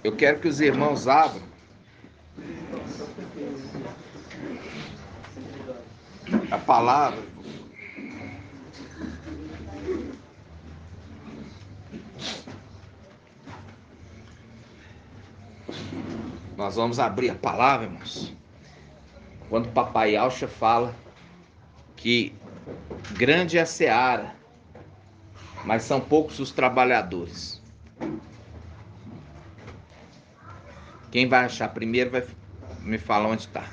Eu quero que os irmãos abram a palavra. Nós vamos abrir a palavra, irmãos. Quando o papai Alcha fala que grande é a seara, mas são poucos os trabalhadores. Quem vai achar primeiro vai me falar onde está.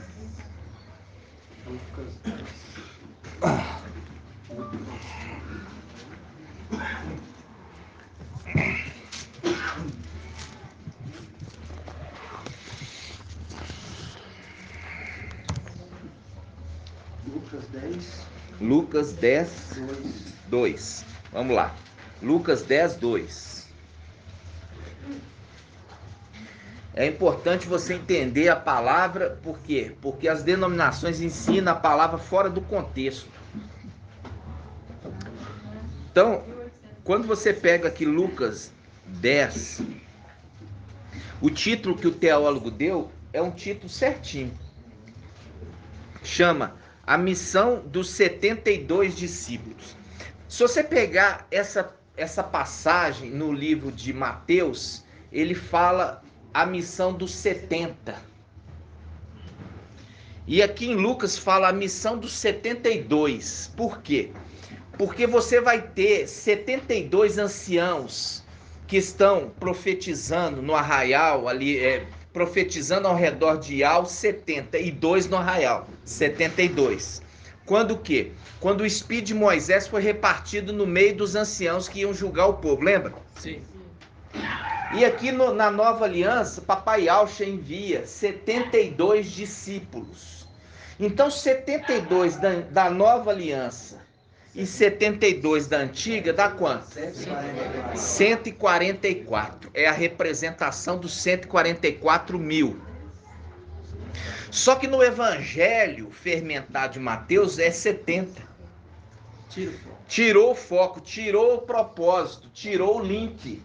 Lucas 10, 2. Vamos lá. Lucas 10, 2. É importante você entender a palavra, por quê? Porque as denominações ensinam a palavra fora do contexto. Então, quando você pega aqui Lucas 10, o título que o teólogo deu é um título certinho. Chama A Missão dos 72 Discípulos. Se você pegar essa passagem no livro de Mateus, ele fala a missão dos 70. E aqui em Lucas fala a missão dos 72. Por quê? Porque você vai ter 72 anciãos que estão profetizando no arraial, ali, profetizando ao redor de Al, 72 no arraial, 72. Quando o quê? Quando o espírito de Moisés foi repartido no meio dos anciãos que iam julgar o povo, lembra? Sim. E aqui na nova aliança, papai Alcha envia 72 discípulos. Então 72 da nova aliança e 72 da antiga dá quanto? 144. É a representação dos 144 mil. Só que no evangelho fermentado de Mateus é 70. Tirou o foco, tirou o propósito, tirou o link.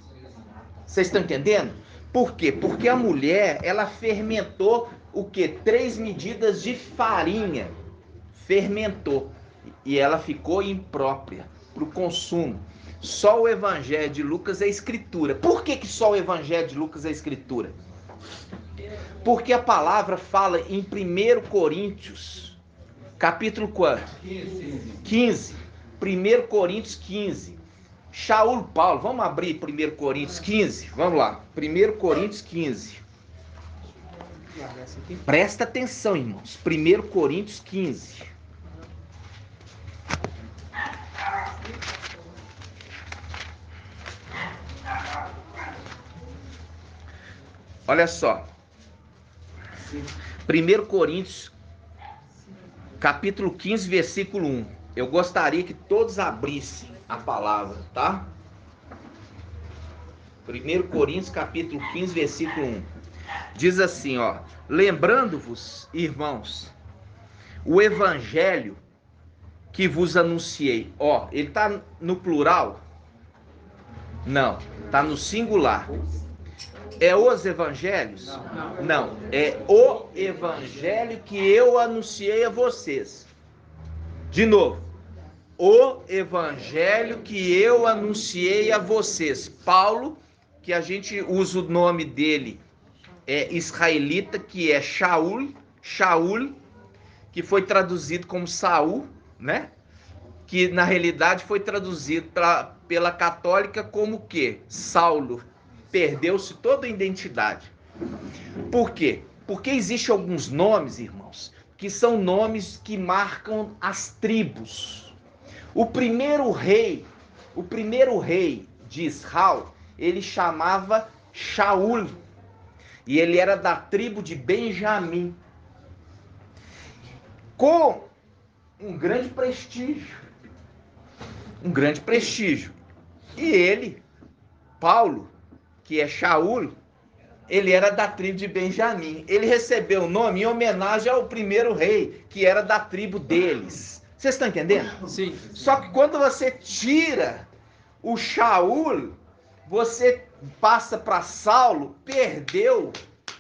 Vocês estão entendendo? Por quê? Porque a mulher, ela fermentou o quê? 3 medidas de farinha. Fermentou. E ela ficou imprópria para o consumo. Só o evangelho de Lucas é escritura. Por que só o evangelho de Lucas é escritura? Porque a palavra fala em 1 Coríntios, capítulo quanto? 15. 1 Coríntios 15. Shaul Paulo, vamos abrir 1 Coríntios 15? Vamos lá, 1 Coríntios 15. Presta atenção, irmãos. 1 Coríntios 15. Olha só. 1 Coríntios, capítulo 15, versículo 1. Eu gostaria que todos abrissem a palavra, tá? 1 Coríntios, capítulo 15, versículo 1. Diz assim, ó. Lembrando-vos, irmãos, o evangelho que vos anunciei. Ó, ele tá no plural? Não, tá no singular. É os evangelhos? Não, é o evangelho que eu anunciei a vocês. De novo, o evangelho que eu anunciei a vocês. Paulo, que a gente usa o nome dele, é israelita, que é Shaul, que foi traduzido como Saul, né? Que na realidade foi traduzido pela católica como o quê? Saulo. Perdeu-se toda a identidade. Por quê? Porque existem alguns nomes, irmãos, que são nomes que marcam as tribos. O primeiro rei de Israel, ele chamava Shaul, e ele era da tribo de Benjamim, com um grande prestígio. E ele, Paulo, que é Shaul, ele era da tribo de Benjamim. Ele recebeu o nome em homenagem ao primeiro rei, que era da tribo deles. Vocês estão entendendo? Sim. Só que quando você tira o Shaul, você passa para Saulo, perdeu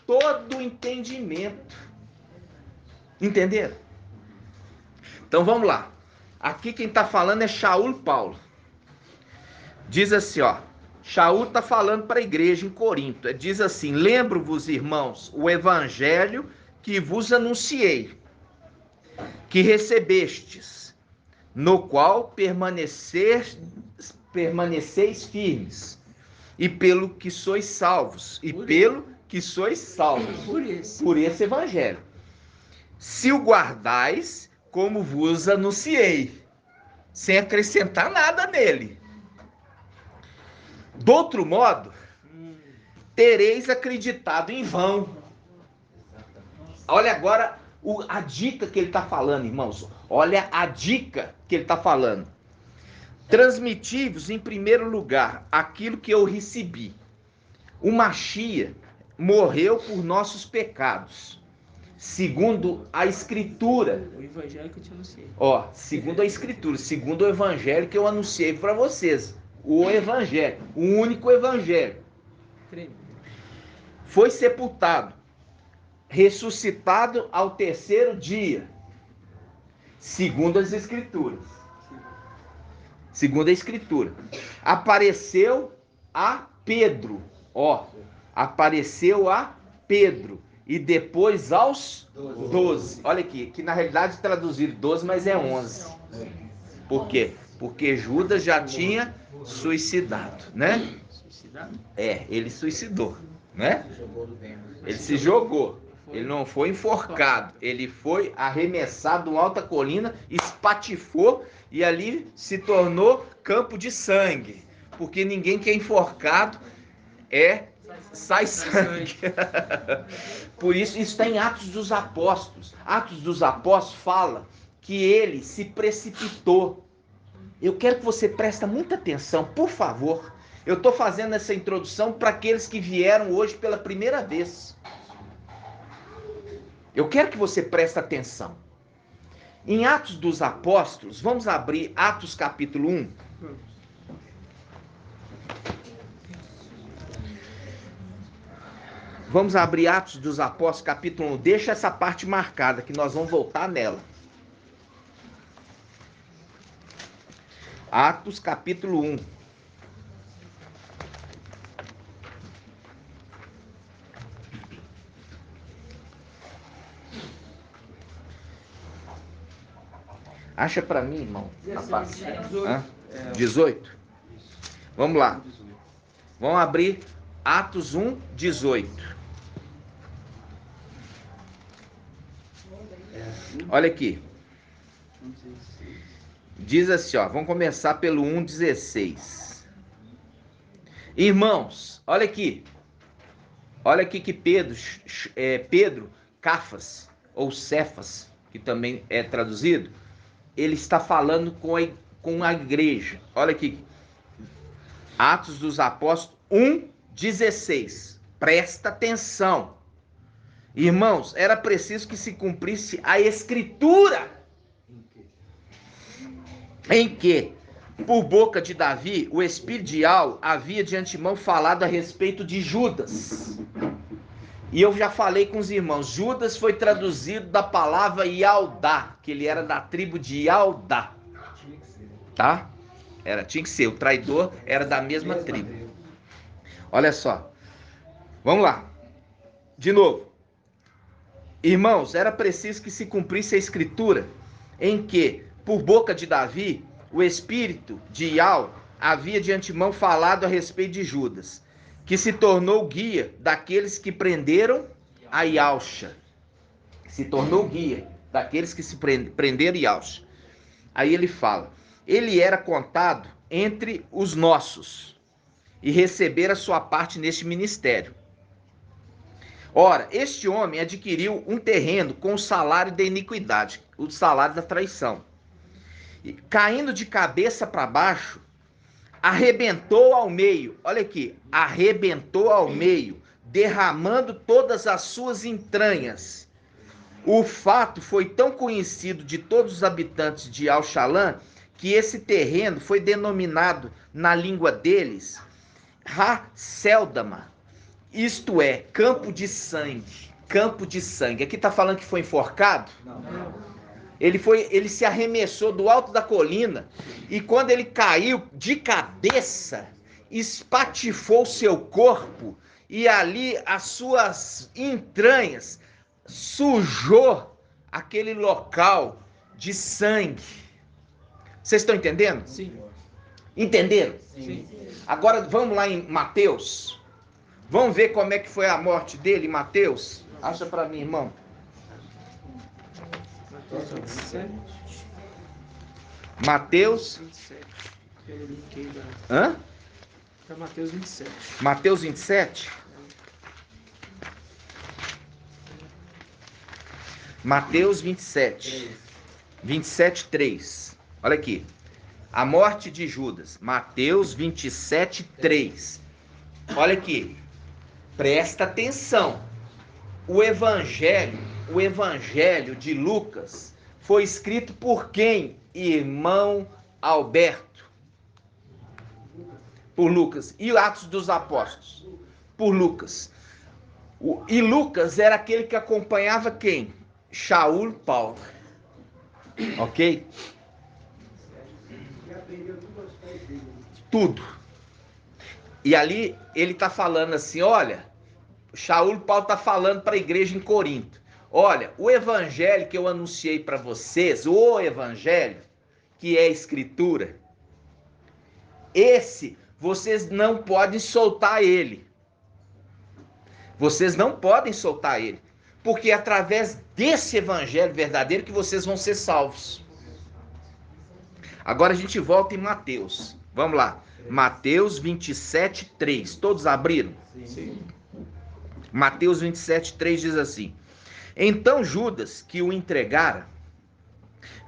todo o entendimento. Entenderam? Então vamos lá. Aqui quem está falando é Shaul Paulo. Diz assim, ó. Shaul está falando para a igreja em Corinto. Diz assim: lembro-vos, irmãos, o evangelho que vos anunciei, que recebestes, no qual permaneceis firmes, e pelo que sois salvos, por esse evangelho. Se o guardais, como vos anunciei, sem acrescentar nada nele. Do outro modo, tereis acreditado em vão. Olha agora a dica que ele está falando, irmãos. Olha a dica que ele está falando. Transmiti-vos, em primeiro lugar, aquilo que eu recebi. O Machia morreu por nossos pecados, segundo a Escritura. O evangelho que eu te anunciei. Ó, segundo a Escritura, segundo o evangelho que eu anunciei para vocês. O evangelho, o único evangelho. Foi sepultado, ressuscitado ao terceiro dia, segundo as Escrituras. Segundo a Escritura. Apareceu a Pedro, ó, apareceu a Pedro, e depois aos 12. Olha aqui, que na realidade traduzido 12, mas é 11. Por quê? Porque Judas já tinha suicidado, né? Suicidado? É, ele suicidou, né? Ele se jogou. Ele não foi enforcado, ele foi arremessado de uma alta colina, espatifou e ali se tornou campo de sangue. Porque ninguém que é enforcado sai sangue. Por isso está em Atos dos Apóstolos. Atos dos Apóstolos fala que ele se precipitou. Eu quero que você preste muita atenção, por favor. Eu estou fazendo essa introdução para aqueles que vieram hoje pela primeira vez. Eu quero que você preste atenção. Em Atos dos Apóstolos, vamos abrir Atos capítulo 1. Vamos abrir Atos dos Apóstolos capítulo 1. Deixa essa parte marcada que nós vamos voltar nela. Atos capítulo 1. Acha para mim, irmão? 18. Vamos lá. Vamos abrir Atos 1, 18. Olha aqui. Diz assim, ó. Vamos começar pelo 1,16. Irmãos, olha aqui. Olha aqui que Pedro, Cafas, ou Cefas, que também é traduzido, ele está falando com a igreja. Olha aqui. Atos dos Apóstolos 1,16. Presta atenção. Irmãos, era preciso que se cumprisse a Escritura. Em que, por boca de Davi, o Espírito de Al havia de antemão falado a respeito de Judas. E eu já falei com os irmãos, Judas foi traduzido da palavra Ialdá, que ele era da tribo de Ialdá. Tá? Tinha que ser, o traidor era da mesma tribo. Olha só. Vamos lá. De novo. Irmãos, era preciso que se cumprisse a Escritura, em que, por boca de Davi, o espírito de Ial havia de antemão falado a respeito de Judas, que se tornou guia daqueles que prenderam a Ialcha. Se tornou guia daqueles que se prenderam Ialcha. Aí ele fala, ele era contado entre os nossos e recebera sua parte neste ministério. Ora, este homem adquiriu um terreno com o salário da iniquidade, o salário da traição. E, caindo de cabeça para baixo, arrebentou ao meio, olha aqui, arrebentou ao meio, derramando todas as suas entranhas. O fato foi tão conhecido de todos os habitantes de Al-Shalã, que esse terreno foi denominado na língua deles Haceldama, isto é, campo de sangue. Campo de sangue. Aqui está falando que foi enforcado? Não. Ele se arremessou do alto da colina e quando ele caiu de cabeça, espatifou seu corpo e ali as suas entranhas sujou aquele local de sangue. Vocês estão entendendo? Sim. Entenderam? Sim. Agora vamos lá em Mateus. Vamos ver como é que foi a morte dele em Mateus? Acha para mim, irmão. Mateus 27. Mateus. 27. Pelo link aí Hã? da Mateus 27. Mateus 27. Mateus 27. 27, 3. Olha aqui. A morte de Judas. Mateus 27, 3. Olha aqui. Presta atenção. O evangelho de Lucas foi escrito por quem? Irmão Alberto. Por Lucas. E Atos dos Apóstolos? Por Lucas. E Lucas era aquele que acompanhava quem? Shaul Paulo. Ok? Tudo. E ali ele está falando assim, olha, Shaul Paulo está falando para a igreja em Corinto. Olha, o evangelho que eu anunciei para vocês, o evangelho, que é a escritura, esse, vocês não podem soltar ele. Vocês não podem soltar ele. Porque é através desse evangelho verdadeiro que vocês vão ser salvos. Agora a gente volta em Mateus. Vamos lá. Mateus 27, 3. Todos abriram? Sim. Mateus 27, 3 diz assim: então Judas, que o entregara,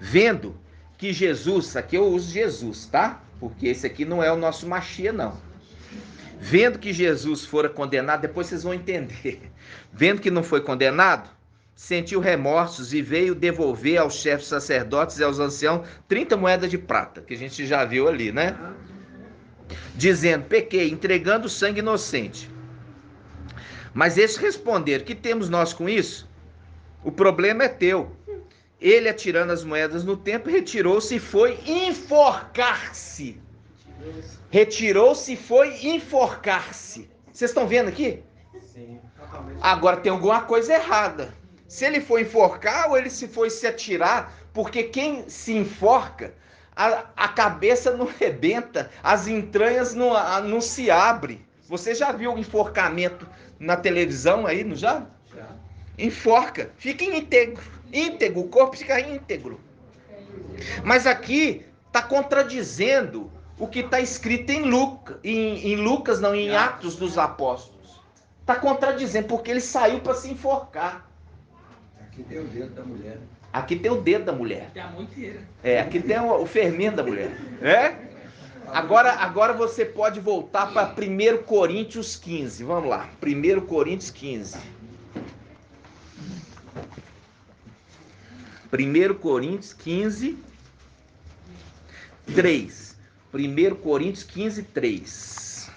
vendo que Jesus, aqui eu uso Jesus, tá? Porque esse aqui não é o nosso Machia, não. Vendo que Jesus fora condenado, depois vocês vão entender. Vendo que não foi condenado, sentiu remorsos e veio devolver aos chefes sacerdotes e aos anciãos 30 moedas de prata, que a gente já viu ali, né? Dizendo, pequei, entregando sangue inocente. Mas eles responderam, que temos nós com isso? O problema é teu. Ele, atirando as moedas no templo, retirou-se e foi enforcar-se. Retirou-se e foi enforcar-se. Vocês estão vendo aqui? Sim. Agora tem alguma coisa errada. Se ele foi enforcar ou ele se foi se atirar, porque quem se enforca, a cabeça não rebenta, as entranhas não se abrem. Você já viu o enforcamento na televisão aí, não já? Já. Enforca, fica íntegro, o corpo fica íntegro. Mas aqui está contradizendo o que está escrito em Lucas, não, em Atos dos Apóstolos. Está contradizendo, porque ele saiu para se enforcar. Aqui tem o dedo da mulher. Aqui tem o dedo da mulher. Tem a mão inteira. Aqui tem o fermento da mulher. Agora você pode voltar para 1 Coríntios 15. Vamos lá. 1 Coríntios 15. 1 Coríntios 15, 3. 1 Coríntios 15, 3.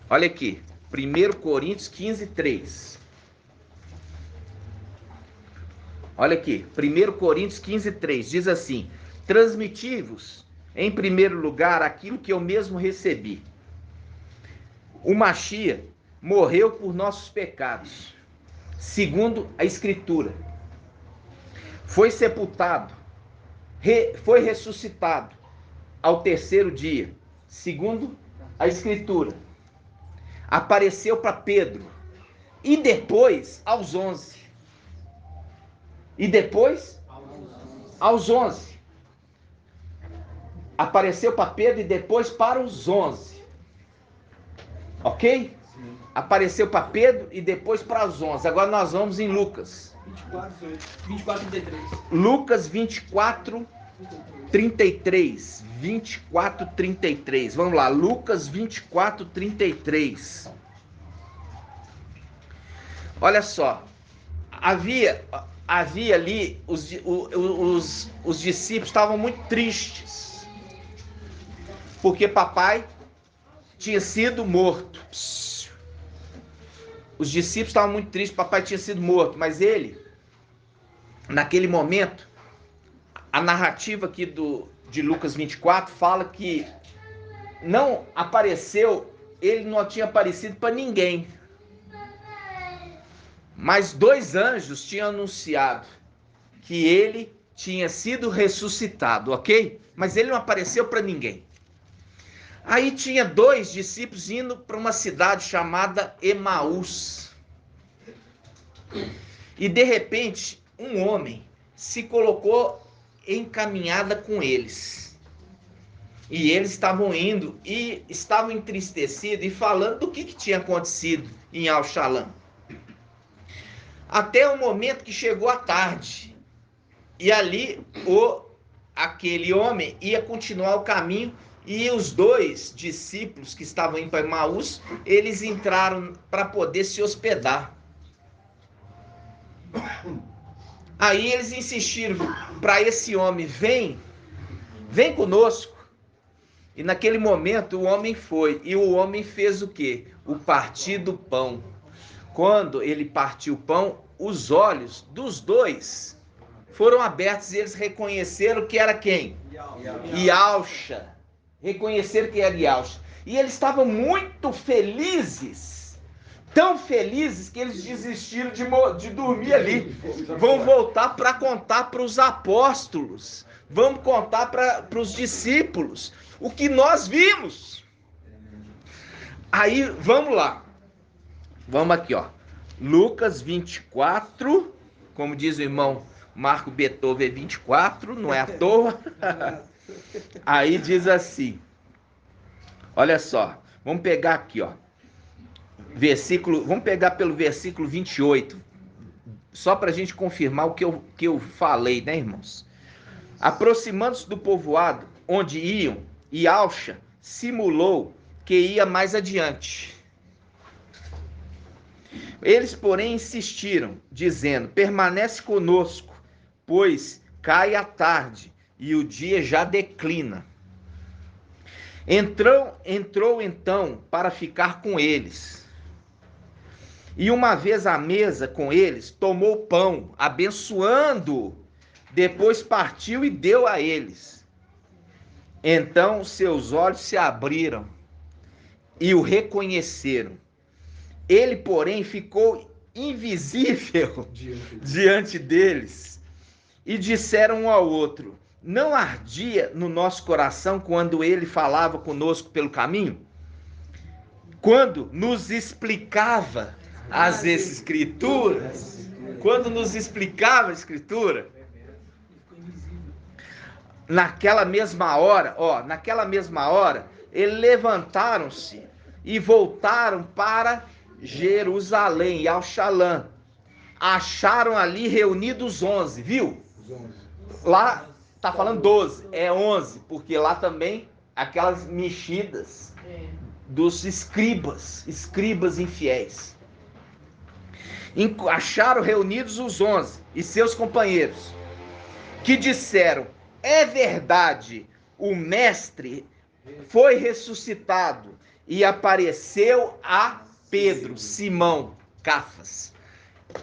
Olha aqui. 1 Coríntios 15, 3. Olha aqui. 1 Coríntios 15, 3. Diz assim: transmiti-vos, em primeiro lugar, aquilo que eu mesmo recebi. O Machia morreu por nossos pecados, segundo a Escritura. Foi sepultado, foi ressuscitado ao terceiro dia, segundo a Escritura. Apareceu para Pedro e depois aos 11. E depois aos 11. Apareceu para Pedro e depois para os 11. Ok? Sim. Apareceu para Pedro e depois para os 11. Agora nós vamos em Lucas. 24, 33. Lucas 24, 33. 24, 33. Vamos lá. Lucas 24, 33. Olha só. Havia ali, os discípulos estavam muito tristes. Porque papai tinha sido morto. Os discípulos estavam muito tristes, papai tinha sido morto, mas ele, naquele momento, a narrativa aqui de Lucas 24 fala que não apareceu, ele não tinha aparecido para ninguém. Mas 2 anjos tinham anunciado que ele tinha sido ressuscitado, ok? Mas ele não apareceu para ninguém. Aí tinha 2 discípulos indo para uma cidade chamada Emaús. E de repente, um homem se colocou em caminhada com eles. E eles estavam indo e estavam entristecidos e falando do que tinha acontecido em Al-Shalom. Até o momento que chegou a tarde. E ali aquele homem ia continuar o caminho e os 2 discípulos que estavam indo para Emaús, eles entraram para poder se hospedar. Aí eles insistiram para esse homem, vem conosco. E naquele momento o homem foi, e o homem fez o quê? O partir do pão. Quando ele partiu o pão, os olhos dos 2 foram abertos e eles reconheceram que era quem? Yahusha. Reconheceram que era Yahusha. E eles estavam muito felizes, tão felizes que eles desistiram de dormir ali. Vão voltar para contar para os apóstolos, vamos contar para os discípulos o que nós vimos. Aí, vamos lá. Vamos aqui, ó. Lucas 24, como diz o irmão Marco Beethoven, 24, não é à toa. Aí diz assim, olha só, vamos pegar aqui, ó. Vamos pegar pelo versículo 28, só para a gente confirmar o que eu falei, né, irmãos? Aproximando-se do povoado onde iam, Yahusha simulou que ia mais adiante. Eles, porém, insistiram, dizendo, permanece conosco, pois cai a tarde e o dia já declina. Entrou então para ficar com eles. E uma vez à mesa com eles, tomou o pão, abençoando, depois partiu e deu a eles. Então seus olhos se abriram e o reconheceram. Ele, porém, ficou invisível diante deles. E disseram um ao outro, não ardia no nosso coração quando ele falava conosco pelo caminho? Quando nos explicava as Escrituras? Quando nos explicava a Escritura? Naquela mesma hora, eles levantaram-se e voltaram para Jerusalém, Al-Shalom. Acharam ali reunidos 11, viu? Lá tá falando 12, é 11, porque lá também aquelas mexidas dos escribas infiéis. Acharam reunidos os 11 e seus companheiros, que disseram, é verdade, o mestre foi ressuscitado e apareceu a Pedro, Simão, Cafas.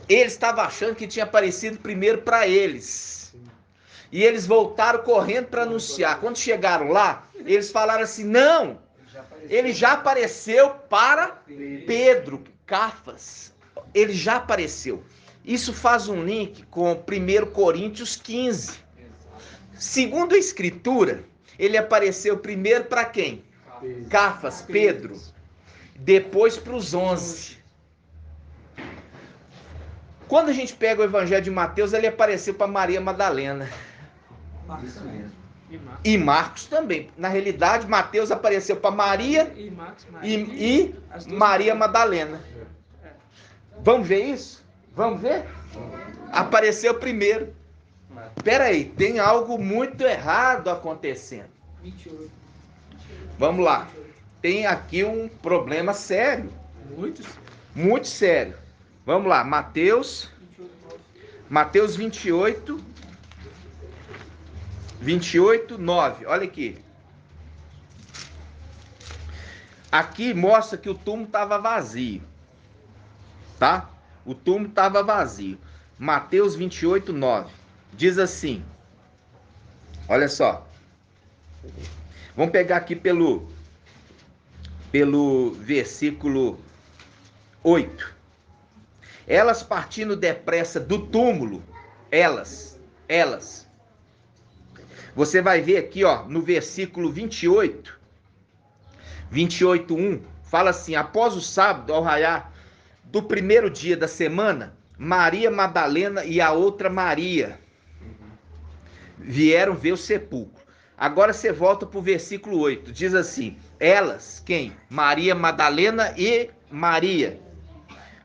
Eles estavam achando que tinha aparecido primeiro para eles. E eles voltaram correndo para anunciar. Quando chegaram lá, eles falaram assim, não, ele já apareceu para Pedro, Cafas. Ele já apareceu. Isso faz um link com 1 Coríntios 15. Segundo a Escritura, ele apareceu primeiro para quem? Cafas, Pedro. Depois para os 11. Quando a gente pega o Evangelho de Mateus, ele apareceu para Maria Madalena. Isso mesmo. E Marcos também. Na realidade, Mateus apareceu para Maria e Maria Madalena. Vamos ver isso? Vamos ver? Apareceu primeiro. Espera aí, tem algo muito errado acontecendo. 28. Vamos lá. Tem aqui um problema sério. Muitos? Muito sério. Vamos lá, Mateus 28, 9. Olha aqui. Aqui mostra que o túmulo estava vazio, tá? O túmulo estava vazio. Mateus 28, 9. Diz assim, olha só. Vamos pegar aqui pelo versículo 8. Elas partindo depressa do túmulo, elas. Você vai ver aqui, ó, no versículo 28, 1, fala assim: após o sábado, ao raiar do primeiro dia da semana, Maria Madalena e a outra Maria vieram ver o sepulcro. Agora você volta para o versículo 8, diz assim: elas, quem? Maria Madalena e Maria,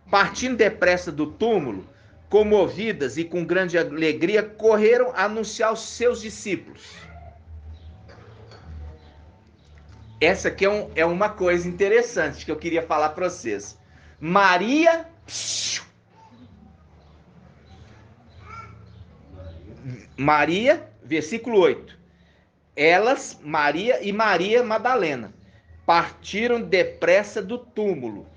partindo depressa do túmulo, comovidas e com grande alegria, correram a anunciar aos seus discípulos. Essa aqui é uma coisa interessante que eu queria falar para vocês. Maria, versículo 8. Elas, Maria e Maria Madalena, partiram depressa do túmulo,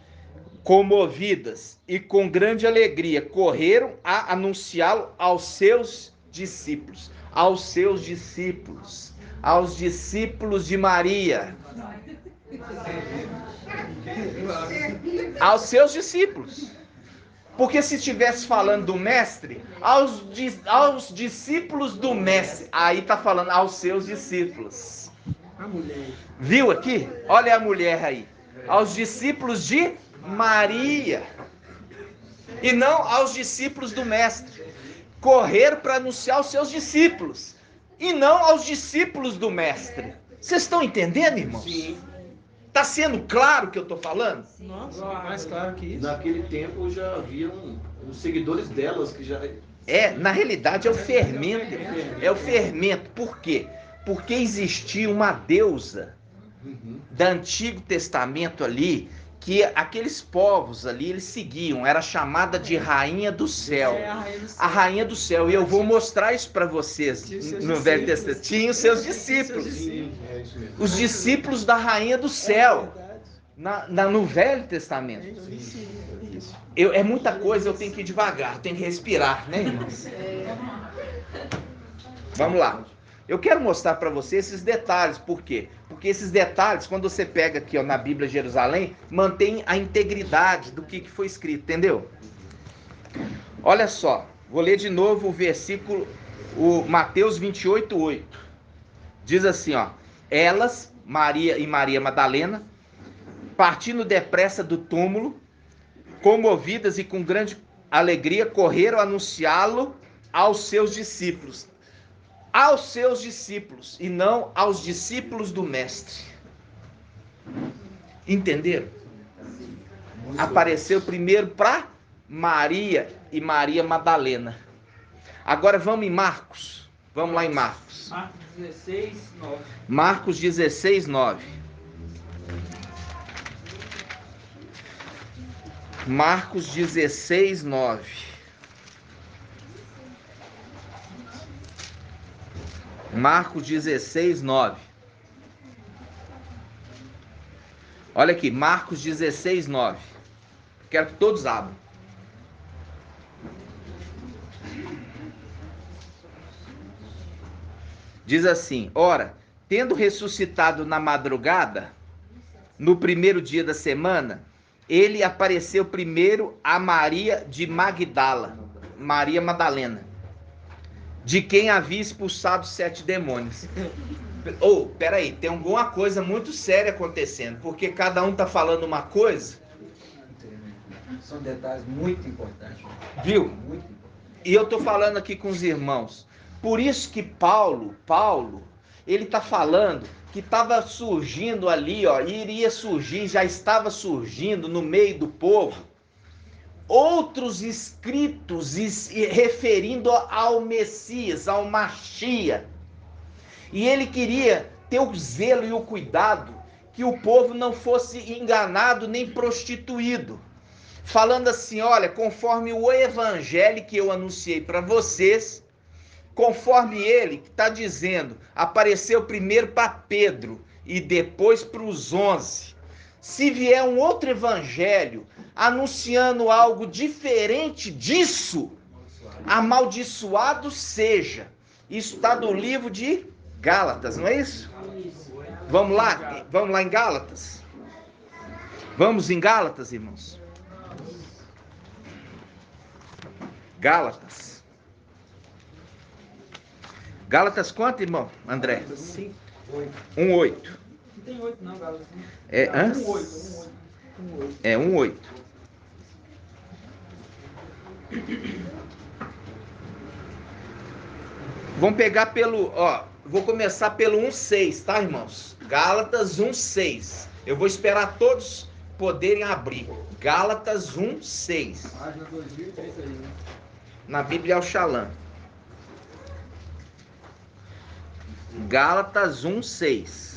comovidas e com grande alegria, correram a anunciá-lo aos seus discípulos. Aos seus discípulos. Aos discípulos de Maria. Aos seus discípulos. Porque se estivesse falando do mestre, aos discípulos do mestre, aí está falando aos seus discípulos. A mulher. Viu aqui? Olha a mulher aí. Aos discípulos de Maria. E não aos discípulos do mestre. Correr para anunciar aos seus discípulos. E não aos discípulos do mestre. Vocês estão entendendo, irmãos? Sim. Está sendo claro o que eu estou falando? Nossa, mais claro que isso. Naquele tempo já haviam os seguidores delas que já... Na realidade é o fermento. É o fermento. Por quê? Porque existia uma deusa do Antigo Testamento ali, que aqueles povos ali, eles seguiam, era chamada de Rainha do Céu. A Rainha do Céu. E eu vou mostrar isso para vocês no Velho Testamento. Tinha os seus discípulos. Sim, é isso mesmo. Os discípulos da Rainha do Céu. No Velho Testamento. É muita coisa, eu tenho que ir devagar, tenho que respirar, né, irmãos? Vamos lá. Eu quero mostrar para você esses detalhes. Por quê? Porque esses detalhes, quando você pega aqui, ó, na Bíblia Jerusalém, mantém a integridade do que foi escrito, entendeu? Olha só, vou ler de novo o versículo, o Mateus 28, 8. Diz assim, ó: elas, Maria e Maria Madalena, partindo depressa do túmulo, comovidas e com grande alegria, correram a anunciá-lo aos seus discípulos. Aos seus discípulos e não aos discípulos do mestre. Entenderam? Apareceu primeiro para Maria e Maria Madalena. Agora vamos em Marcos. Vamos lá em Marcos. Marcos 16, 9. Marcos 16, 9. Marcos 16, 9. Marcos 16, 9. Olha aqui, Marcos 16, 9. Quero que todos abram. Diz assim: ora, tendo ressuscitado na madrugada, no primeiro dia da semana, ele apareceu primeiro a Maria de Magdala, Maria Madalena, de quem havia expulsado 7 demônios. Peraí, tem alguma coisa muito séria acontecendo, porque cada um tá falando uma coisa. São detalhes muito importantes. Viu? Muito importantes. E eu tô falando aqui com os irmãos. Por isso que Paulo, ele tá falando que estava surgindo ali, ó, iria surgir, já estava surgindo no meio do povo, outros escritos referindo ao Messias, ao Machia. E ele queria ter o zelo e o cuidado que o povo não fosse enganado nem prostituído. Falando assim, olha, conforme o evangelho que eu anunciei para vocês, conforme ele que está dizendo, apareceu primeiro para Pedro e depois para os 11. Se vier um outro evangelho anunciando algo diferente disso, amaldiçoado seja. Isso está no livro de Gálatas, não é isso? Vamos lá em Gálatas. Vamos em Gálatas, irmãos. Gálatas. Gálatas quanto, irmão? André? 1:8. Não tem 8 não, Gálatas. É, hã? 1:8. É 1:8. Vamos pegar pelo, vou começar pelo 1:6, tá, irmãos? Gálatas 1:6. Eu vou esperar todos poderem abrir. Gálatas 1:6. Página 2003 aí, né? Na Bíblia Al-Shalom. Gálatas 1:6.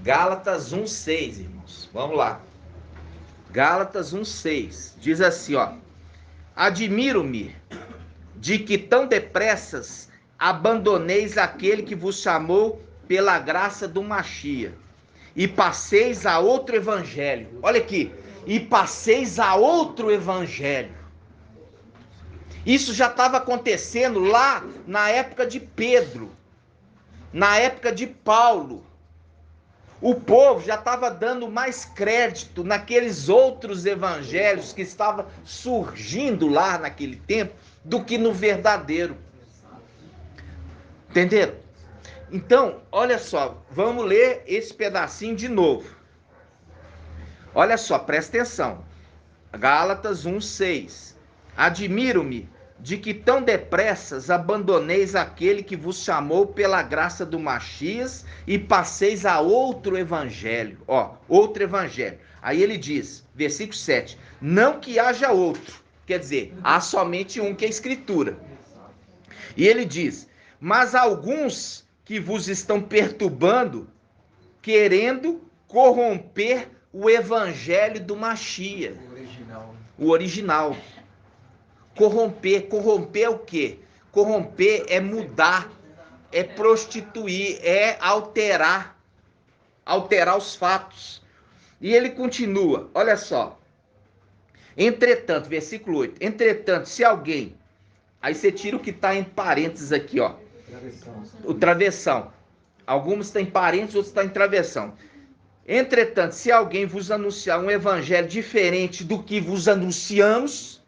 Gálatas 1:6, irmãos. Vamos lá. Gálatas 1:6. Diz assim, admiro-me de que tão depressas abandoneis aquele que vos chamou pela graça do Machia e passeis a outro evangelho. Olha aqui. E passeis a outro evangelho. Isso já estava acontecendo lá na época de Pedro, na época de Paulo. O povo já estava dando mais crédito naqueles outros evangelhos que estavam surgindo lá naquele tempo do que no verdadeiro. Entenderam? Então, olha só, vamos ler esse pedacinho de novo. Olha só, presta atenção. Gálatas 1:6. Admiro-me de que tão depressas abandoneis aquele que vos chamou pela graça do Machias e passeis a outro evangelho. Outro evangelho. Aí ele diz, versículo 7, não que haja outro. Quer dizer, há somente um que é a Escritura. E ele diz, mas alguns que vos estão perturbando, querendo corromper o evangelho do Machia. O original. Corromper é o quê? Corromper é mudar, é prostituir, é alterar os fatos. E ele continua, olha só. Entretanto, versículo 8. Entretanto, se alguém... Aí você tira o que está em parênteses aqui, o travessão. Alguns estão em parênteses, outros estão em travessão. Entretanto, se alguém vos anunciar um evangelho diferente do que vos anunciamos,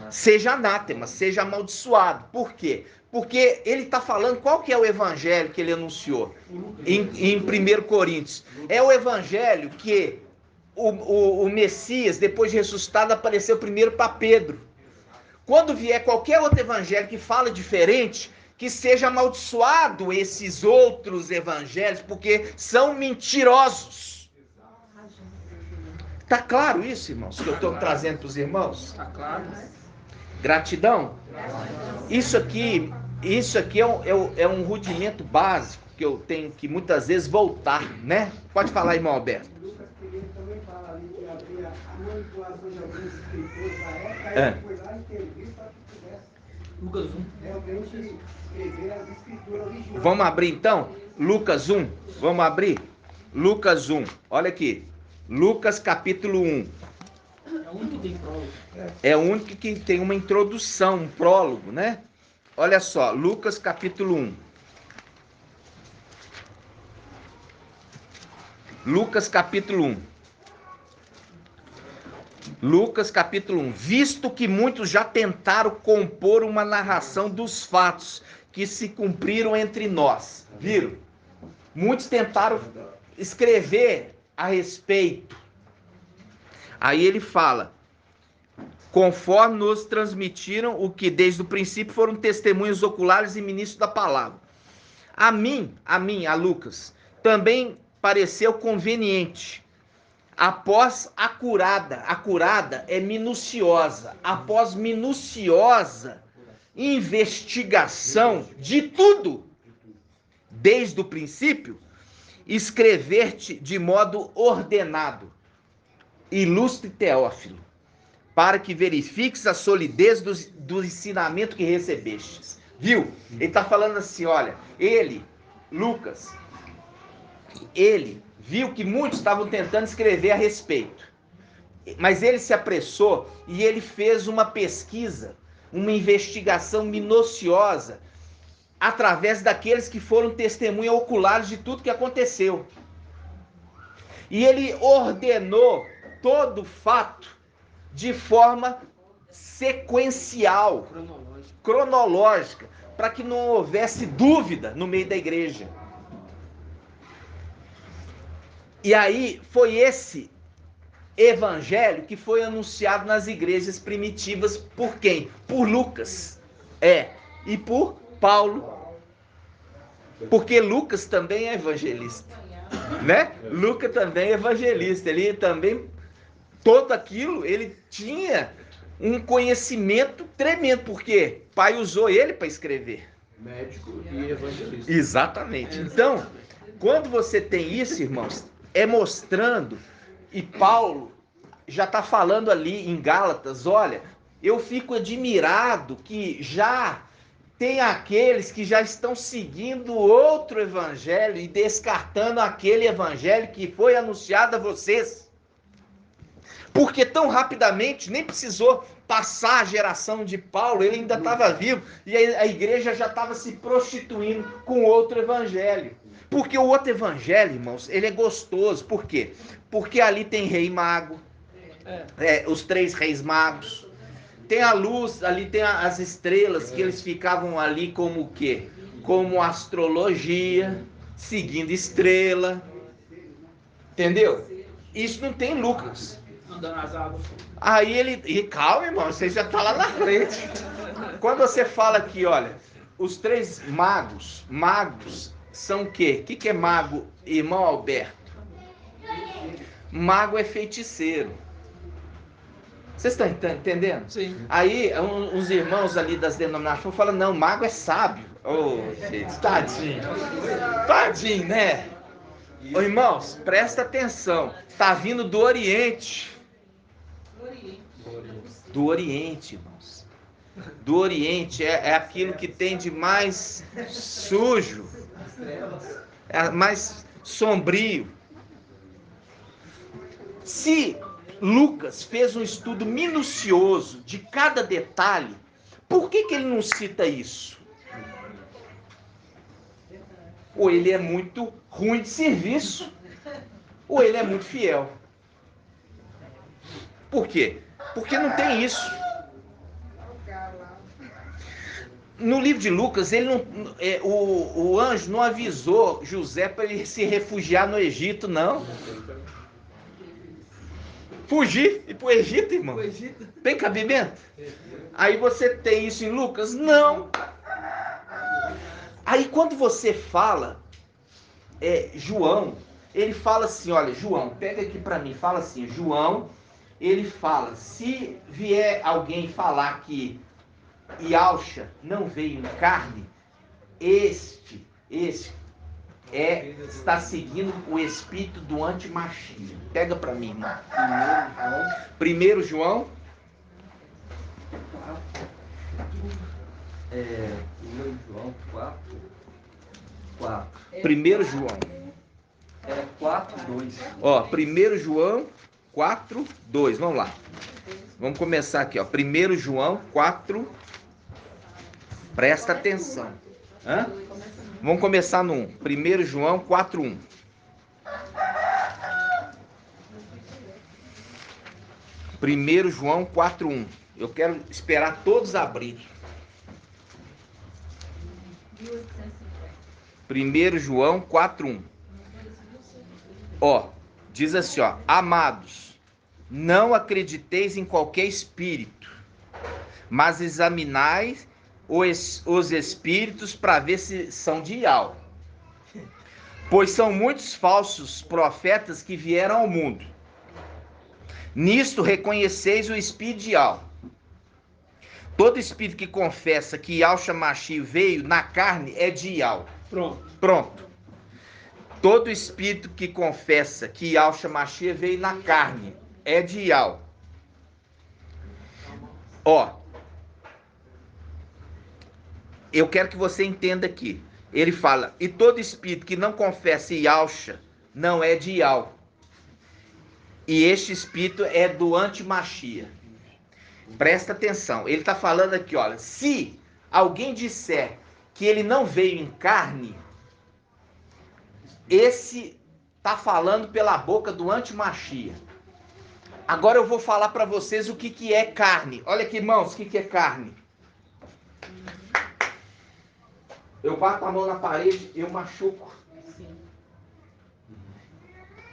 seja anátema, seja amaldiçoado. Por quê? Porque ele está falando qual que é o evangelho que ele anunciou em 1 Coríntios. É o evangelho que o Messias, depois de ressuscitado, apareceu primeiro para Pedro. Quando vier qualquer outro evangelho que fala diferente, que seja amaldiçoado esses outros evangelhos, porque são mentirosos. Tá claro isso, irmãos, que eu estou trazendo para os irmãos? Tá claro. Gratidão. Isso aqui é um rudimento básico que eu tenho que muitas vezes voltar, né? Pode falar, irmão Alberto. Lucas também fala ali que havia a manipulação de alguns escritores da época, aí foi lá intervir para que pudesse Lucas 1. realmente escrever as escrituras originais. Vamos abrir então? Lucas 1. Vamos abrir? Lucas 1. Olha aqui. Lucas capítulo 1. É o único que tem prólogo. É o único que tem uma introdução, um prólogo, né? Olha só, Lucas capítulo 1. Lucas capítulo 1. Lucas capítulo 1. Visto que muitos já tentaram compor uma narração dos fatos que se cumpriram entre nós. Viram? Muitos tentaram escrever a respeito. Aí ele fala, conforme nos transmitiram o que desde o princípio foram testemunhos oculares e ministros da palavra. A mim, a Lucas, também pareceu conveniente, após a curada é minuciosa, após minuciosa investigação de tudo, desde o princípio, escrever-te de modo ordenado, ilustre Teófilo, para que verifiques a solidez do ensinamento que recebestes. Viu? Ele está falando assim, olha, ele Lucas, ele viu que muitos estavam tentando escrever a respeito, mas ele se apressou e ele fez uma pesquisa, uma investigação minuciosa, através daqueles que foram testemunhas oculares de tudo que aconteceu. E ele ordenou todo o fato de forma sequencial, cronológica, para que não houvesse dúvida no meio da igreja. E aí foi esse evangelho que foi anunciado nas igrejas primitivas por quem? Por Lucas. E por Paulo. Porque Lucas também é evangelista, né? Lucas também é evangelista. Ele também, todo aquilo, ele tinha um conhecimento tremendo, porque o pai usou ele para escrever. Médico e evangelista. Exatamente. Então, quando você tem isso, irmãos, é mostrando, e Paulo já está falando ali em Gálatas, olha, eu fico admirado que já tem aqueles que já estão seguindo outro evangelho e descartando aquele evangelho que foi anunciado a vocês. Porque tão rapidamente, nem precisou passar a geração de Paulo, ele ainda estava vivo, e a igreja já estava se prostituindo com outro evangelho. Porque o outro evangelho, irmãos, ele é gostoso. Por quê? Porque ali tem rei mago, os 3 reis magos, tem a luz, ali tem as estrelas, que eles ficavam ali como o quê? Como astrologia, seguindo estrela, entendeu? Isso não tem Lucas. Andando nas águas. Aí ele... E calma, irmão, você já está lá na frente. Quando você fala aqui, olha, os 3 magos são o quê? O que é mago, irmão Alberto? Mago é feiticeiro. Vocês estão entendendo? Sim. Aí uns irmãos ali das denominações falam, não, mago é sábio. Ô, gente, tadinho. Tadinho, né? Ô, irmãos, presta atenção. Tá vindo do Oriente. Do Oriente, irmãos. Do Oriente é aquilo que tem de mais sujo, é mais sombrio. Se Lucas fez um estudo minucioso de cada detalhe, por que ele não cita isso? Ou ele é muito ruim de serviço, ou ele é muito fiel. Por quê? Porque não tem isso. No livro de Lucas, ele não, o anjo não avisou José para ele se refugiar no Egito, não. Fugir e ir para o Egito, irmão? Tem cabimento? Aí você tem isso em Lucas? Não. Aí quando você fala, João, ele fala assim, olha, João, pega aqui para mim, fala assim, João, ele fala, se vier alguém falar que Yahshua não veio em carne, este está seguindo o espírito do antimachia. Pega para mim, irmão. 1 João. 1 João 4. 1 João. 4:2. Ó, 1 João 4:2. Vamos lá. Vamos começar aqui, ó. 1 João 4. Presta atenção. Vamos começar no 1. 1 João 4:1. Primeiro João 4:1. Eu quero esperar todos abrirem. 1 João 4:1. Ó, diz assim, ó, amados, não acrediteis em qualquer espírito, mas examinai os espíritos para ver se são de Yahweh. Pois são muitos falsos profetas que vieram ao mundo. Nisto reconheceis o espírito de Yahweh. Todo espírito que confessa que Yahshua Mashiach veio na carne é de Yahweh. Pronto. Todo espírito que confessa que Yahshua Mashiach veio na carne é de Yahweh. Ó, eu quero que você entenda aqui. Ele fala, e todo espírito que não confessa Yahshua não é de Yah. E este espírito é do antimachia. Presta atenção, ele está falando aqui, olha, se alguém disser que ele não veio em carne, esse está falando pela boca do antimachia. Agora eu vou falar para vocês o que é carne. Olha aqui, irmãos, o que é carne. Eu bato a mão na parede, eu machuco.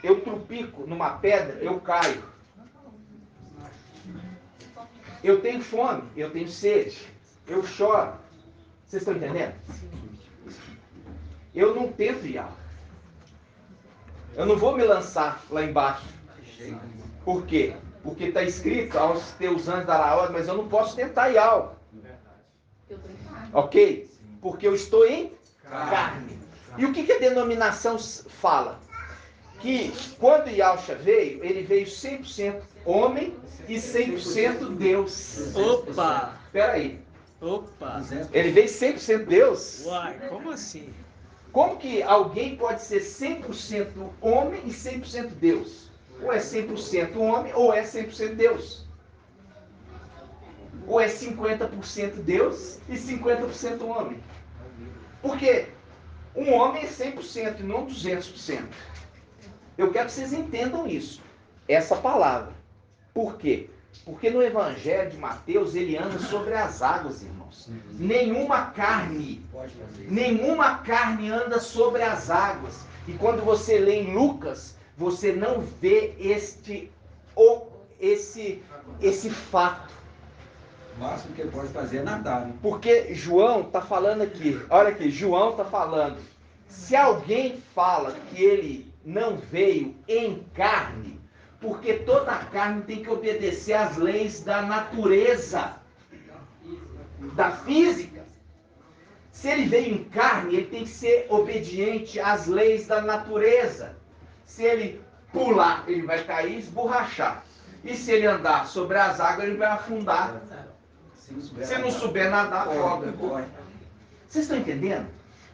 Eu trupico numa pedra, eu caio. Eu tenho fome, eu tenho sede, eu choro. Vocês estão entendendo? Eu não tento ir. Eu não vou me lançar lá embaixo. Por quê? Porque está escrito aos teus anjos dará ordem, mas eu não posso tentar ir algo. Ok? Porque eu estou em carne. E o que a denominação fala? Que quando Yahshua veio, ele veio 100% homem e 100% Deus. Opa! Espera aí. Opa! Ele veio 100% Deus? Uai, como assim? Como que alguém pode ser 100% homem e 100% Deus? Ou é 100% homem ou é 100% Deus. Ou é 50% Deus e 50% homem. Porque um homem é 100% e não 200%. Eu quero que vocês entendam isso, essa palavra. Por quê? Porque no Evangelho de Mateus ele anda sobre as águas, irmãos. Nenhuma carne anda sobre as águas. E quando você lê em Lucas, você não vê esse fato. O máximo que ele pode fazer é nadar, né? Porque João está falando aqui, olha aqui, João está falando, se alguém fala que ele não veio em carne, porque toda a carne tem que obedecer às leis da natureza, da física. Se ele veio em carne, ele tem que ser obediente às leis da natureza. Se ele pular, ele vai cair e esborrachar. E se ele andar sobre as águas, ele vai afundar. Se não souber nadar, afoga. Vocês estão entendendo?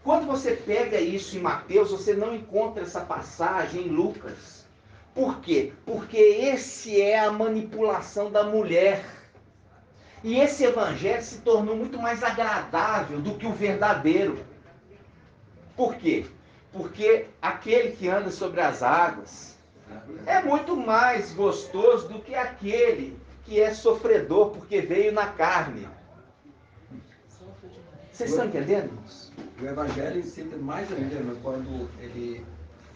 Quando você pega isso em Mateus, você não encontra essa passagem em Lucas. Por quê? Porque esse é a manipulação da mulher. E esse evangelho se tornou muito mais agradável do que o verdadeiro. Por quê? Porque aquele que anda sobre as águas é muito mais gostoso do que aquele que é sofredor porque veio na carne. Vocês estão entendendo, irmãos? O Evangelho cita mais ainda, né, quando ele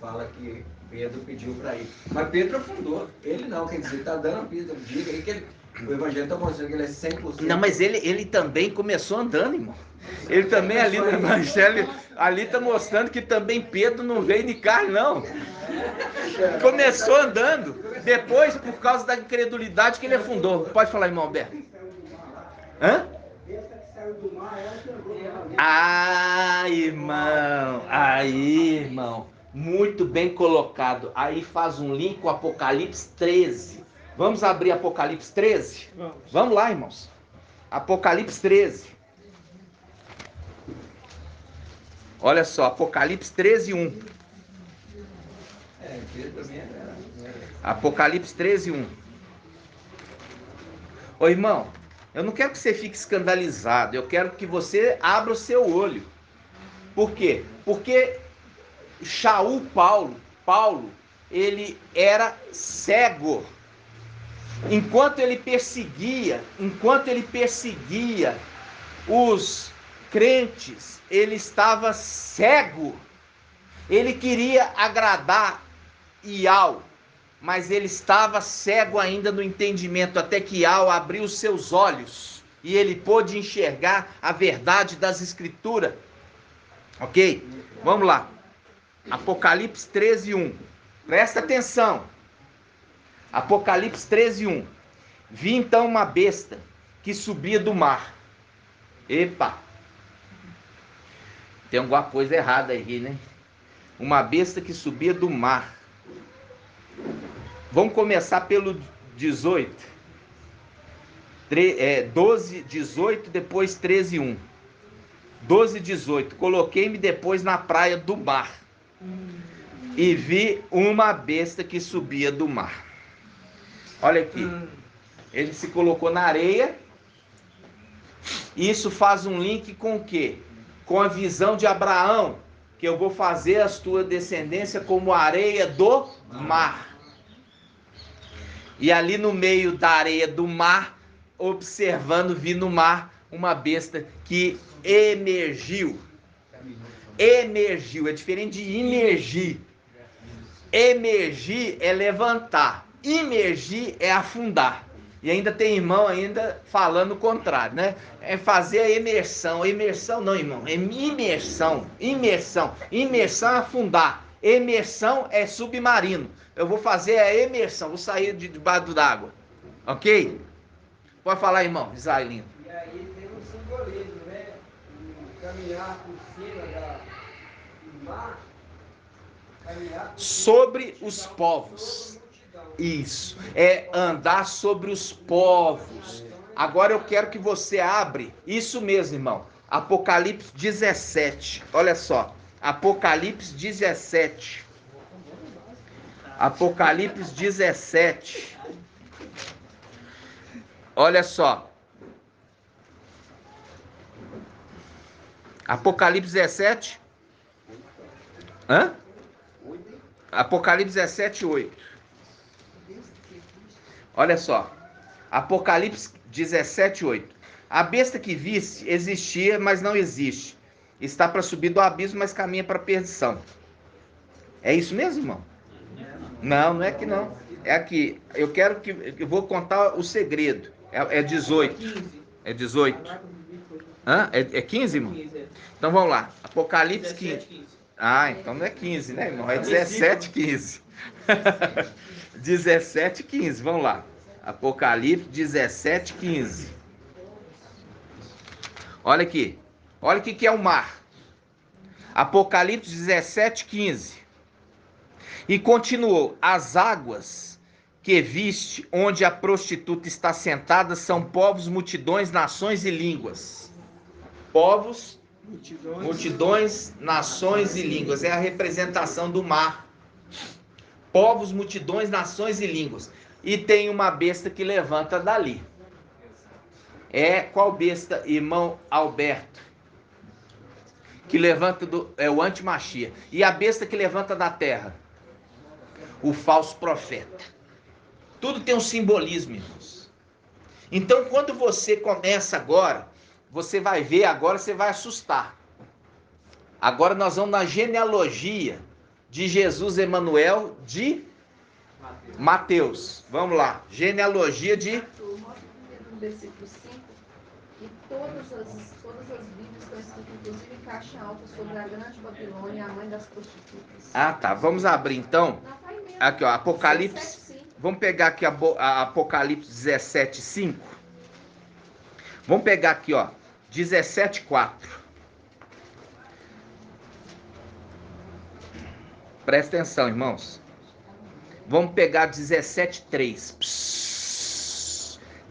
fala que Pedro pediu para ir. Mas Pedro afundou. Ele não, quer dizer, está dando a pista. Diga aí que o Evangelho está mostrando que ele é 100%. Não, mas ele também começou andando, irmão. Ele também ali no Evangelho, ali está mostrando que também Pedro não veio de carne, não. Começou andando. Depois, por causa da incredulidade, que ele afundou. Pode falar, irmão Alberto. Hã? Ah, irmão. Aí, irmão. Muito bem colocado. Aí faz um link com Apocalipse 13. Vamos abrir Apocalipse 13? Vamos lá, irmãos. Apocalipse 13. Olha só, Apocalipse 13, 1. Apocalipse 13, 1. Ô irmão, eu não quero que você fique escandalizado. Eu quero que você abra o seu olho. Por quê? Porque Shaul Paulo, ele era cego. Enquanto ele perseguia os crentes, ele estava cego. Ele queria agradar Iau, mas ele estava cego ainda no entendimento, até que Iau abriu os seus olhos e ele pôde enxergar a verdade das Escrituras. Ok? Vamos lá. Apocalipse 13, 1. Presta atenção. Apocalipse 13, 1. Vi então uma besta que subia do mar. Epa! Tem alguma coisa errada aí, né? Uma besta que subia do mar. Vamos começar pelo 18. 12, 18, depois 13, 1. 12:18. Coloquei-me depois na praia do mar e vi uma besta que subia do mar. Olha aqui. Ele se colocou na areia. Isso faz um link com o quê? Com a visão de Abraão, que eu vou fazer a tua descendência como a areia do mar. E ali no meio da areia do mar, observando, vi no mar uma besta que emergiu. Emergiu, é diferente de imergir. Emergir é levantar. Imergir é afundar. E ainda tem irmão ainda falando o contrário, né? É fazer a imersão. Imersão não, irmão. É imersão. Imersão. Imersão é afundar. Emersão é submarino. Eu vou fazer a emersão. Vou sair de debaixo d'água. Ok? Pode falar, irmão. Israelino. E aí tem um simbolismo, né? Caminhar por cima do mar. Caminhar por Sobre os povos. Isso, é andar sobre os povos. Agora eu quero que você abre, isso mesmo, irmão, Apocalipse 17, olha só, Apocalipse 17, Apocalipse 17, olha só, Apocalipse 17, Apocalipse 17, 8. Olha só, Apocalipse 17, 8. A besta que viste existia, mas não existe. Está para subir do abismo, mas caminha para a perdição. É isso mesmo, irmão? Não, não é que não. É aqui. Eu quero que... Eu vou contar o segredo. É 18. É 18. Hã? É 15, irmão? Então vamos lá. Apocalipse 15. Ah, então não é 15, né, irmão? É 17, 15. 17, 15, vamos lá. Apocalipse 17, 15. Olha aqui. Olha o que é o mar. Apocalipse 17, 15. E continuou: as águas que viste, onde a prostituta está sentada, são povos, multidões, nações e línguas. Povos, multidões, nações e línguas. É a representação do mar. Povos, multidões, nações e línguas. E tem uma besta que levanta dali. É qual besta, irmão Alberto? Que levanta é o antimachia. E a besta que levanta da terra? O falso profeta. Tudo tem um simbolismo, irmãos. Então, quando você começa agora, você vai ver, agora você vai assustar. Agora nós vamos na genealogia de Jesus Emanuel de Mateus. Vamos lá. Genealogia de... No versículo 5, e todas as Bíblias estão escritas, inclusive em caixa alta, sobre a grande Babilônia, a mãe das prostitutas. Ah, tá. Vamos abrir então. Aqui, ó, Apocalipse. Vamos pegar aqui a Apocalipse 17, 5. Vamos pegar aqui, ó, 17, 4. Presta atenção, irmãos. Vamos pegar 17, 3.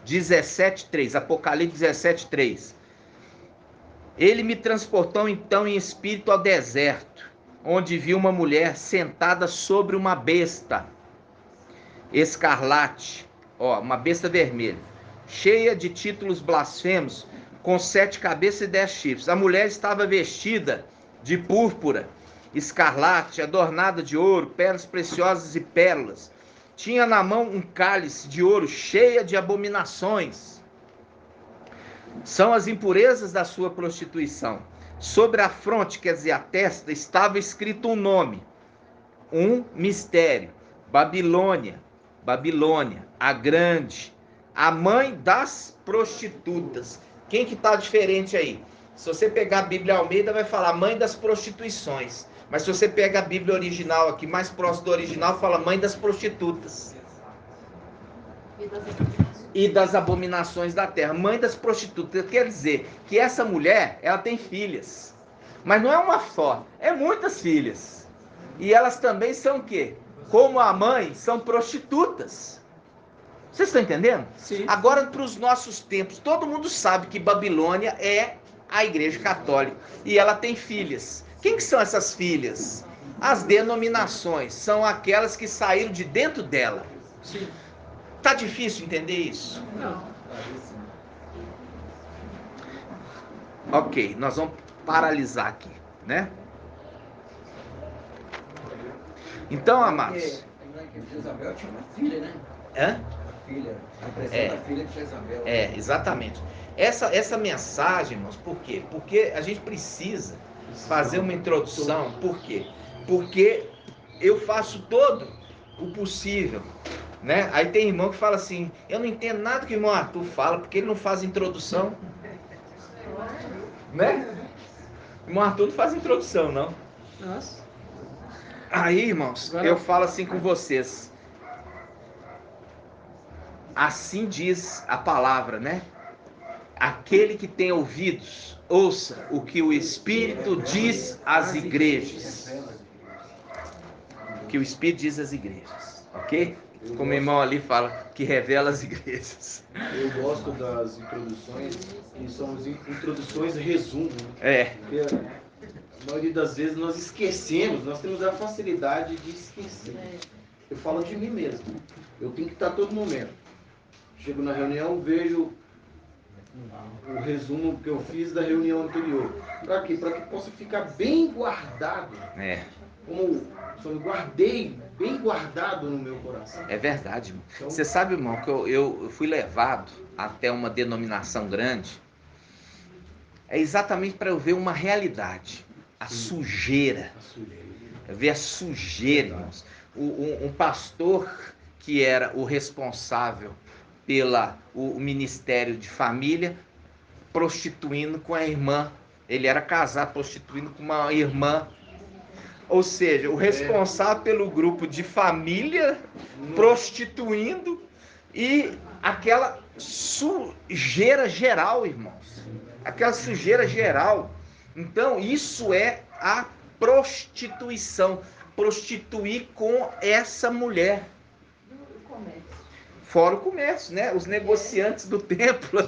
17, 3. Apocalipse 17, 3. Ele me transportou então em espírito ao deserto, onde vi uma mulher sentada sobre uma besta escarlate, ó, uma besta vermelha, cheia de títulos blasfemos, com 7 cabeças e 10 chifres. A mulher estava vestida de púrpura, escarlate, adornada de ouro, pedras preciosas e pérolas. Tinha na mão um cálice de ouro cheia de abominações. São as impurezas da sua prostituição. Sobre a fronte, quer dizer, a testa, estava escrito um nome, um mistério: Babilônia, Babilônia, a grande, a mãe das prostitutas. Quem que está diferente aí? Se você pegar a Bíblia Almeida, vai falar mãe das prostituições. Mas se você pega a Bíblia original aqui, mais próximo do original, fala mãe das prostitutas. E das abominações da terra. Mãe das prostitutas. Quer dizer que essa mulher, ela tem filhas. Mas não é uma só, é muitas filhas. E elas também são o quê? Como a mãe, são prostitutas. Vocês estão entendendo? Sim. Agora, para os nossos tempos, todo mundo sabe que Babilônia é a Igreja Católica. E ela tem filhas. Quem que são essas filhas? As denominações. São aquelas que saíram de dentro dela. Sim. Tá difícil entender isso? Não. Ok, nós vamos paralisar aqui, né? Então, amados... Porque Jezabel tinha uma filha, né? Hã? A filha, a representação da filha de Jezabel. Exatamente. Essa mensagem, irmãos, por quê? Porque a gente precisa fazer uma introdução. Por quê? Porque eu faço todo o possível, né? Aí tem irmão que fala assim, eu não entendo nada que o irmão Arthur fala, porque ele não faz introdução, né? O irmão Arthur não faz introdução, não. Nossa. Aí, irmãos, Agora... eu falo assim com vocês. Assim diz a palavra, né? Aquele que tem ouvidos, ouça o que o Espírito diz às igrejas. O que o Espírito diz às igrejas, ok? Como o irmão ali fala, que revela as igrejas. Eu gosto das introduções, que são as introduções resumo, né? Porque a maioria das vezes nós esquecemos, nós temos a facilidade de esquecer. Eu falo de mim mesmo. Eu tenho que estar a todo momento. Chego na reunião, vejo o resumo que eu fiz da reunião anterior. Para quê? Para que possa ficar bem guardado. Como eu guardei, bem guardado no meu coração. É verdade, irmão. Então... Você sabe, irmão, que eu fui levado até uma denominação grande. É exatamente para eu ver uma realidade. A sujeira. Ver a sujeira, irmãos. Um pastor que era o responsável o ministério de família, prostituindo com a irmã. Ele era casado, prostituindo com uma irmã. Ou seja, o responsável pelo grupo de família, prostituindo, e aquela sujeira geral, irmãos. Aquela sujeira geral. Então, isso é a prostituição. Prostituir com essa mulher. Fora o comércio, né? Os negociantes do templo,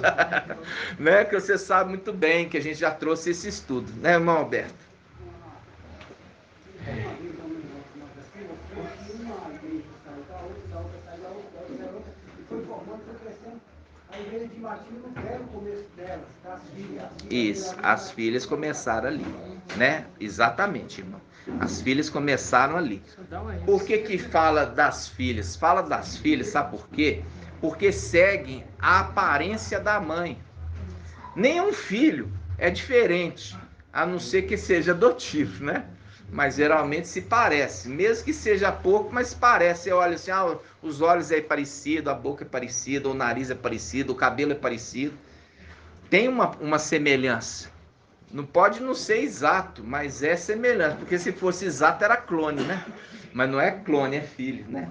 né? Que você sabe muito bem que a gente já trouxe esse estudo, né, irmão Alberto? Isso, as filhas começaram ali, né? Exatamente, irmão. As filhas começaram ali. Por que fala das filhas? Fala das filhas, sabe por quê? Porque seguem a aparência da mãe. Nenhum filho é diferente, a não ser que seja adotivo, né? Mas geralmente se parece, mesmo que seja pouco, mas se parece. Você olha assim, os olhos é parecido, a boca é parecida, o nariz é parecido, o cabelo é parecido. Tem uma semelhança. Não pode não ser exato, mas é semelhante, porque se fosse exato era clone, né? Mas não é clone, é filho, né?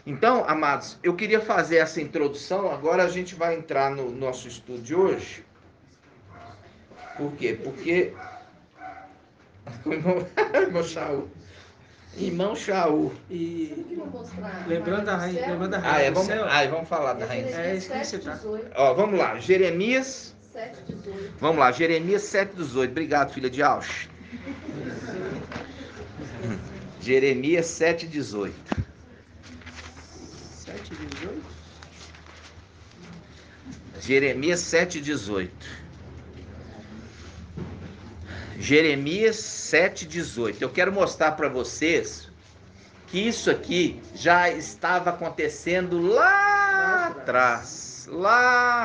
Então, amados, eu queria fazer essa introdução, agora a gente vai entrar no nosso estudo de hoje. Por quê? Porque... Irmão Shaul. Irmão Shaul. E lembrando da rainha, vamos falar da rainha. É isso que você tá. Ó, vamos lá, Jeremias 7:18. Vamos lá, Jeremias 7:18. Obrigado, filha de Ausch. Jeremias 7:18. 7:18? Jeremias 7:18. Jeremias 7:18. Eu quero mostrar para vocês que isso aqui já estava acontecendo lá atrás. Lá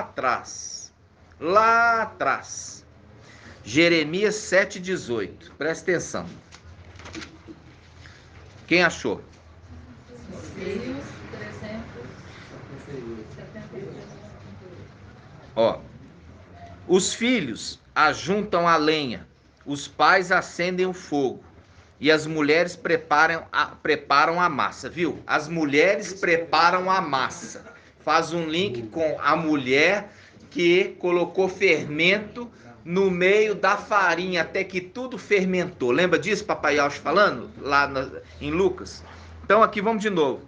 atrás. Jeremias 7:18. Presta atenção. Quem achou? Ó. Os filhos ajuntam a lenha, os pais acendem o fogo e as mulheres preparam a massa, viu? As mulheres preparam a massa. Faz um link com a mulher que colocou fermento no meio da farinha até que tudo fermentou. Lembra disso, papai Alves falando lá em Lucas? Então aqui vamos de novo.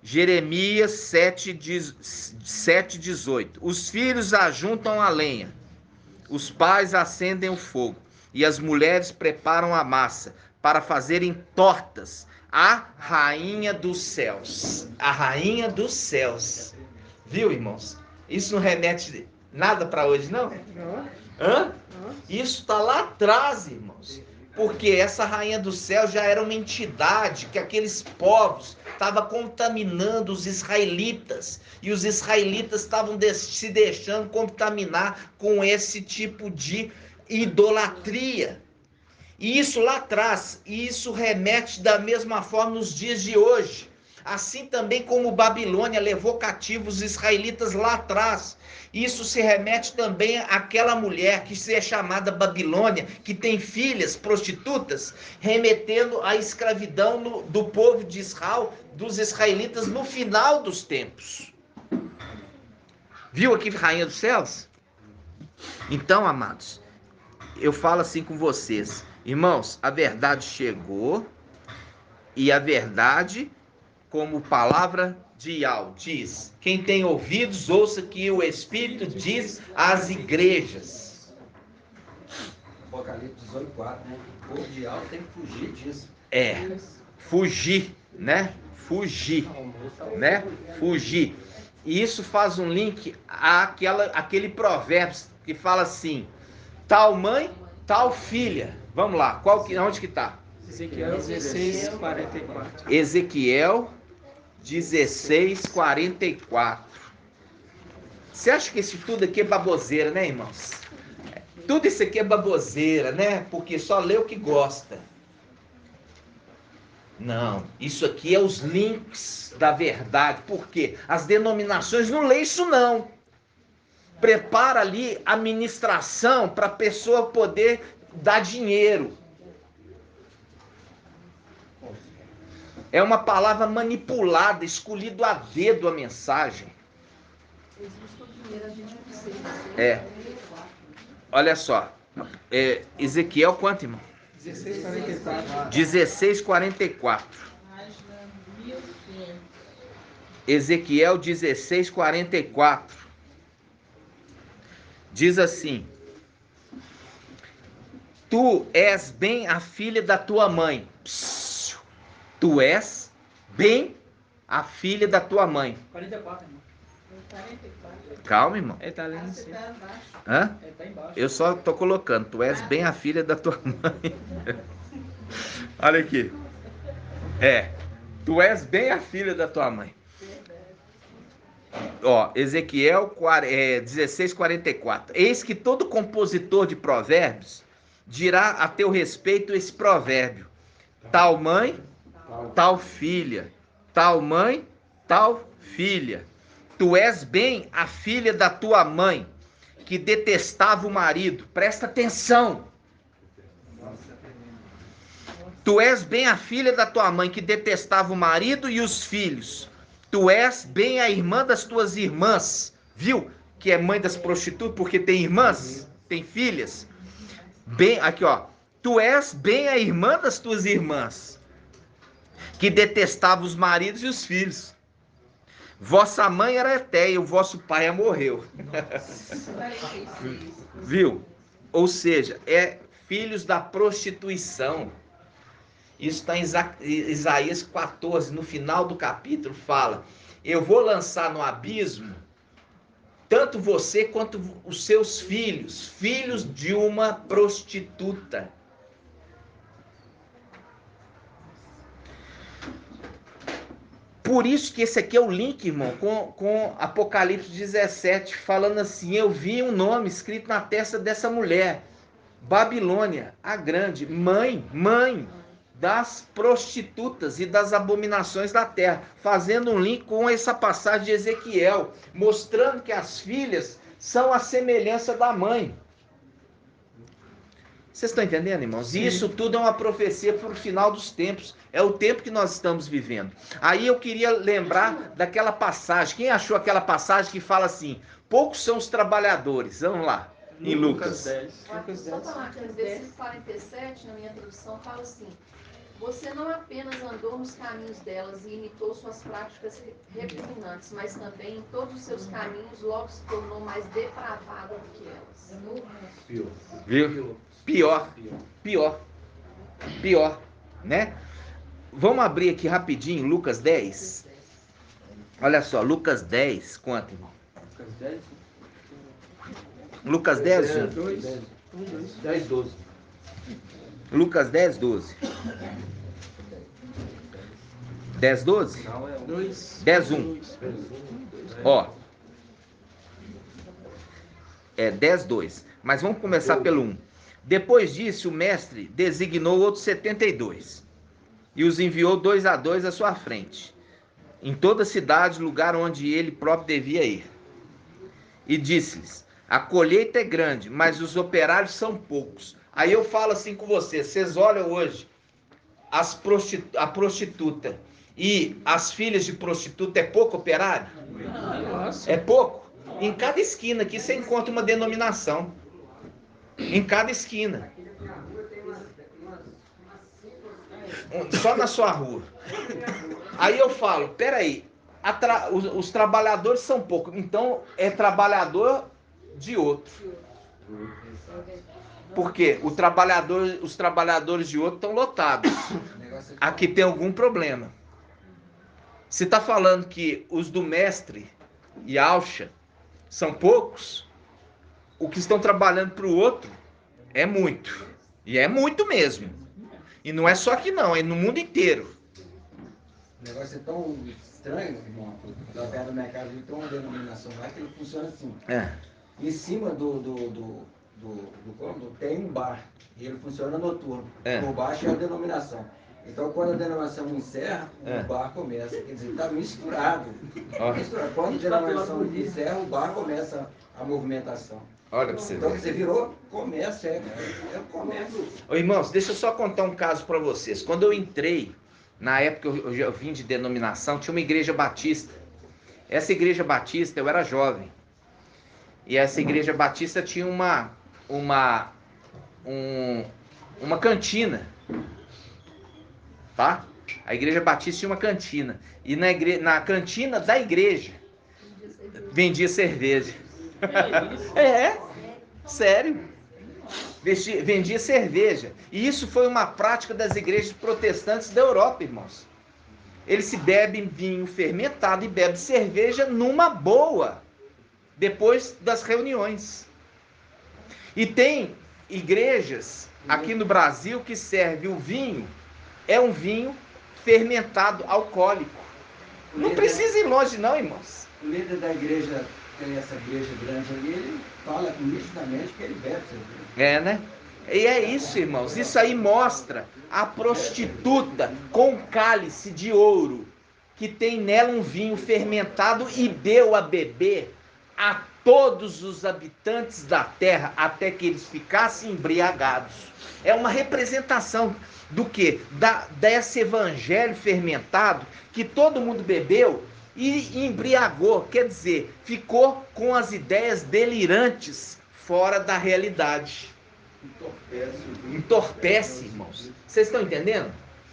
Jeremias 7:18. Os filhos ajuntam a lenha, Os pais acendem o fogo e as mulheres preparam a massa para fazerem tortas. A rainha dos céus. A rainha dos céus. Viu, irmãos? Isso não remete nada para hoje, não? Hã? Isso está lá atrás, irmãos. Porque essa rainha do céu já era uma entidade que aqueles povos estavam contaminando os israelitas. E os israelitas estavam se deixando contaminar com esse tipo de idolatria. E isso lá atrás, e isso remete da mesma forma nos dias de hoje. Assim também como Babilônia levou cativos os israelitas lá atrás. Isso se remete também àquela mulher que se é chamada Babilônia, que tem filhas prostitutas, remetendo à escravidão do povo de Israel, dos israelitas no final dos tempos. Viu aqui, rainha dos céus? Então, amados, eu falo assim com vocês. Irmãos, a verdade chegou e a verdade, como palavra de Yahweh diz, quem tem ouvidos, ouça que o Espírito diz às igrejas. Apocalipse 18:4, né? O povo de Yahweh tem que fugir disso. Fugir, né? Fugir, né? Fugir. E isso faz um link àquele provérbio que fala assim, tal mãe, tal filha. Vamos lá, onde que está? Ezequiel 16:44. Ezequiel 16:44. Você acha que isso tudo aqui é baboseira, né, irmãos? Tudo isso aqui é baboseira, né? Porque só lê o que gosta. Não, isso aqui é os links da verdade. Por quê? As denominações não lêem isso, não. Prepara ali a ministração para a pessoa poder dar dinheiro. É uma palavra manipulada, escolhido a dedo a mensagem. Olha só. Ezequiel quanto, irmão? 16:44. 16:44. Ezequiel 16:44. Diz assim: tu és bem a filha da tua mãe. Tu és bem a filha da tua mãe. 44, irmão. Calma, irmão. Ele tá lendo assim. Hã? Ele tá embaixo. Eu só tô colocando. Tu és bem a filha da tua mãe. Olha aqui. Tu és bem a filha da tua mãe. Ó, Ezequiel 16:44. Eis que todo compositor de provérbios dirá a teu respeito esse provérbio. Tal mãe, tal filha. Tal mãe, tal filha. Tu és bem a filha da tua mãe, que detestava o marido. Presta atenção. Tu és bem a filha da tua mãe, que detestava o marido e os filhos. Tu és bem a irmã das tuas irmãs. Viu? Que é mãe das prostitutas, porque tem irmãs, tem filhas. Bem, aqui ó. Tu és bem a irmã das tuas irmãs, que detestava os maridos e os filhos. Vossa mãe era Etéia, o vosso pai morreu. Viu? Ou seja, filhos da prostituição. Isso está em Isaías 14, no final do capítulo, fala: eu vou lançar no abismo tanto você quanto os seus filhos, filhos de uma prostituta. Por isso que esse aqui é o link, irmão, com Apocalipse 17, falando assim: eu vi um nome escrito na testa dessa mulher, Babilônia, a grande, mãe das prostitutas e das abominações da terra, fazendo um link com essa passagem de Ezequiel, mostrando que as filhas são a semelhança da mãe. Vocês estão entendendo, irmãos? Sim. Isso tudo é uma profecia para o final dos tempos. É o tempo que nós estamos vivendo. Aí eu queria lembrar daquela passagem. Quem achou aquela passagem que fala assim: poucos são os trabalhadores? Vamos lá, em Lucas 10. Só falar que no versículo 47, na minha tradução, fala assim: Você não apenas andou nos caminhos delas e imitou suas práticas repugnantes, mas também em todos os seus caminhos logo se tornou mais depravada do que elas. Viu? Pior, né? Vamos abrir aqui rapidinho Lucas 10. Olha só, Lucas 10, quanto, irmão? Lucas 10, 10, 12. Lucas 10, 12. 10, 12? 10, 1. Ó. É 10, 2. Mas vamos começar pelo 1. Depois disso, o mestre designou outros 72 e os enviou 2 a 2 à sua frente, em toda a cidade, lugar onde ele próprio devia ir. E disse-lhes: a colheita é grande, mas os operários são poucos. Aí eu falo assim com vocês: vocês olham hoje a prostituta e as filhas de prostituta, é pouco operário? É pouco? Em cada esquina aqui você encontra uma denominação. Em cada esquina. Só na sua rua. Aí eu falo, peraí, os trabalhadores são poucos, então é trabalhador de outro. Porque os trabalhadores de outro estão lotados. Aqui tem algum problema. Se está falando que os do mestre e Alcha são poucos, o que estão trabalhando para o outro é muito. E é muito mesmo. E não é só aqui não, é no mundo inteiro. O negócio é tão estranho, irmão. Lá perto do mercado tem uma denominação lá que ele funciona assim. Em cima do cômodo tem um bar. E ele funciona noturno. Por baixo é a denominação. Então, quando a denominação encerra, o bar começa. Quer dizer, está misturado. Quando a denominação encerra, o bar começa a movimentação. Olha pra você ver. Então, você virou comércio, é comércio. Ô, irmãos, deixa eu só contar um caso para vocês. Quando eu entrei, na época eu vim de denominação, tinha uma igreja batista. Essa igreja batista, eu era jovem. E essa igreja batista tinha uma cantina. Tá? A igreja batista tinha uma cantina. E na cantina da igreja vendia cerveja. Sério. Vendia cerveja. E isso foi uma prática das igrejas protestantes da Europa, irmãos. Eles se bebem vinho fermentado e bebem cerveja numa boa, depois das reuniões. E tem igrejas aqui no Brasil que serve o vinho, é um vinho fermentado alcoólico. Não precisa ir longe não, irmãos. O líder da igreja, tem essa igreja grande ali, ele fala nitidamente que ele bebe cerveja. Né? E é isso, irmãos. Isso aí mostra a prostituta com cálice de ouro, que tem nela um vinho fermentado e deu a beber a todos os habitantes da terra, até que eles ficassem embriagados. É uma representação do quê? Desse evangelho fermentado, que todo mundo bebeu e embriagou, quer dizer, ficou com as ideias delirantes fora da realidade. Entorpece, irmãos. Vocês estão entendendo?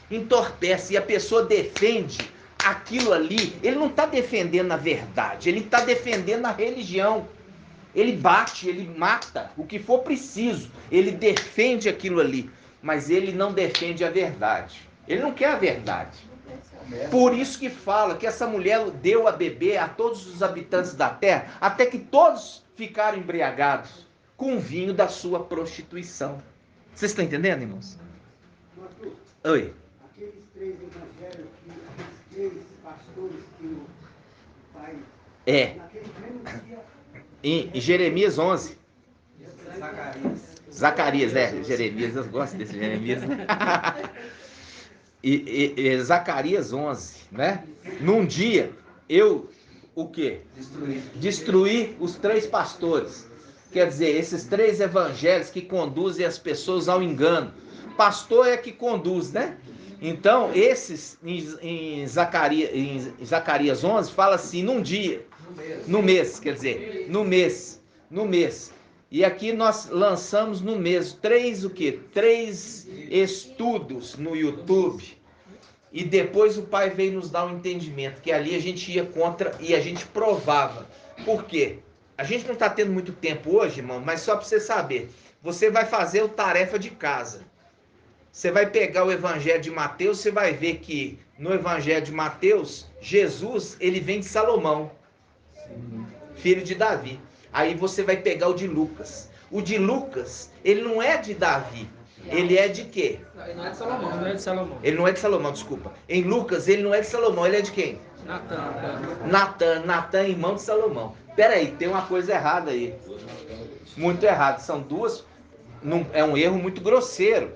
Entorpece, e a pessoa defende aquilo ali. Ele não está defendendo a verdade, ele está defendendo a religião. Ele bate, ele mata, o que for preciso. Ele defende aquilo ali, mas ele não defende a verdade. Ele não quer a verdade. Por isso que fala que essa mulher deu a beber a todos os habitantes da terra, até que todos ficaram embriagados com o vinho da sua prostituição. Vocês estão entendendo, irmãos? Oi. Aqueles 3 evangelhos, aqueles 3 pastores que o pai... Naquele mesmo dia... Em Jeremias 11. Zacarias, Jeremias, eu gosto desse Jeremias. E Zacarias 11, né? Num dia, o quê? Destruí os 3 pastores. Quer dizer, esses 3 evangelhos que conduzem as pessoas ao engano. Pastor é que conduz, né? Então, esses em Zacarias 11 fala assim, num dia, no mês, E aqui nós lançamos no mês 3 estudos no YouTube. E depois o pai veio nos dar um entendimento, que ali a gente ia contra e a gente provava. Por quê? A gente não está tendo muito tempo hoje, irmão, mas só para você saber. Você vai fazer a tarefa de casa. Você vai pegar o Evangelho de Mateus, você vai ver que no Evangelho de Mateus, Jesus, ele vem de Salomão, filho de Davi. Aí você vai pegar o de Lucas. O de Lucas, ele não é de Davi. Ele é de quê? Ele não é de Salomão. Não é de Salomão. Ele não é de Salomão, desculpa. Em Lucas, ele não é de Salomão, ele é de quem? Natan, irmão de Salomão. Peraí, tem uma coisa errada aí. Muito errado. São duas. É um erro muito grosseiro.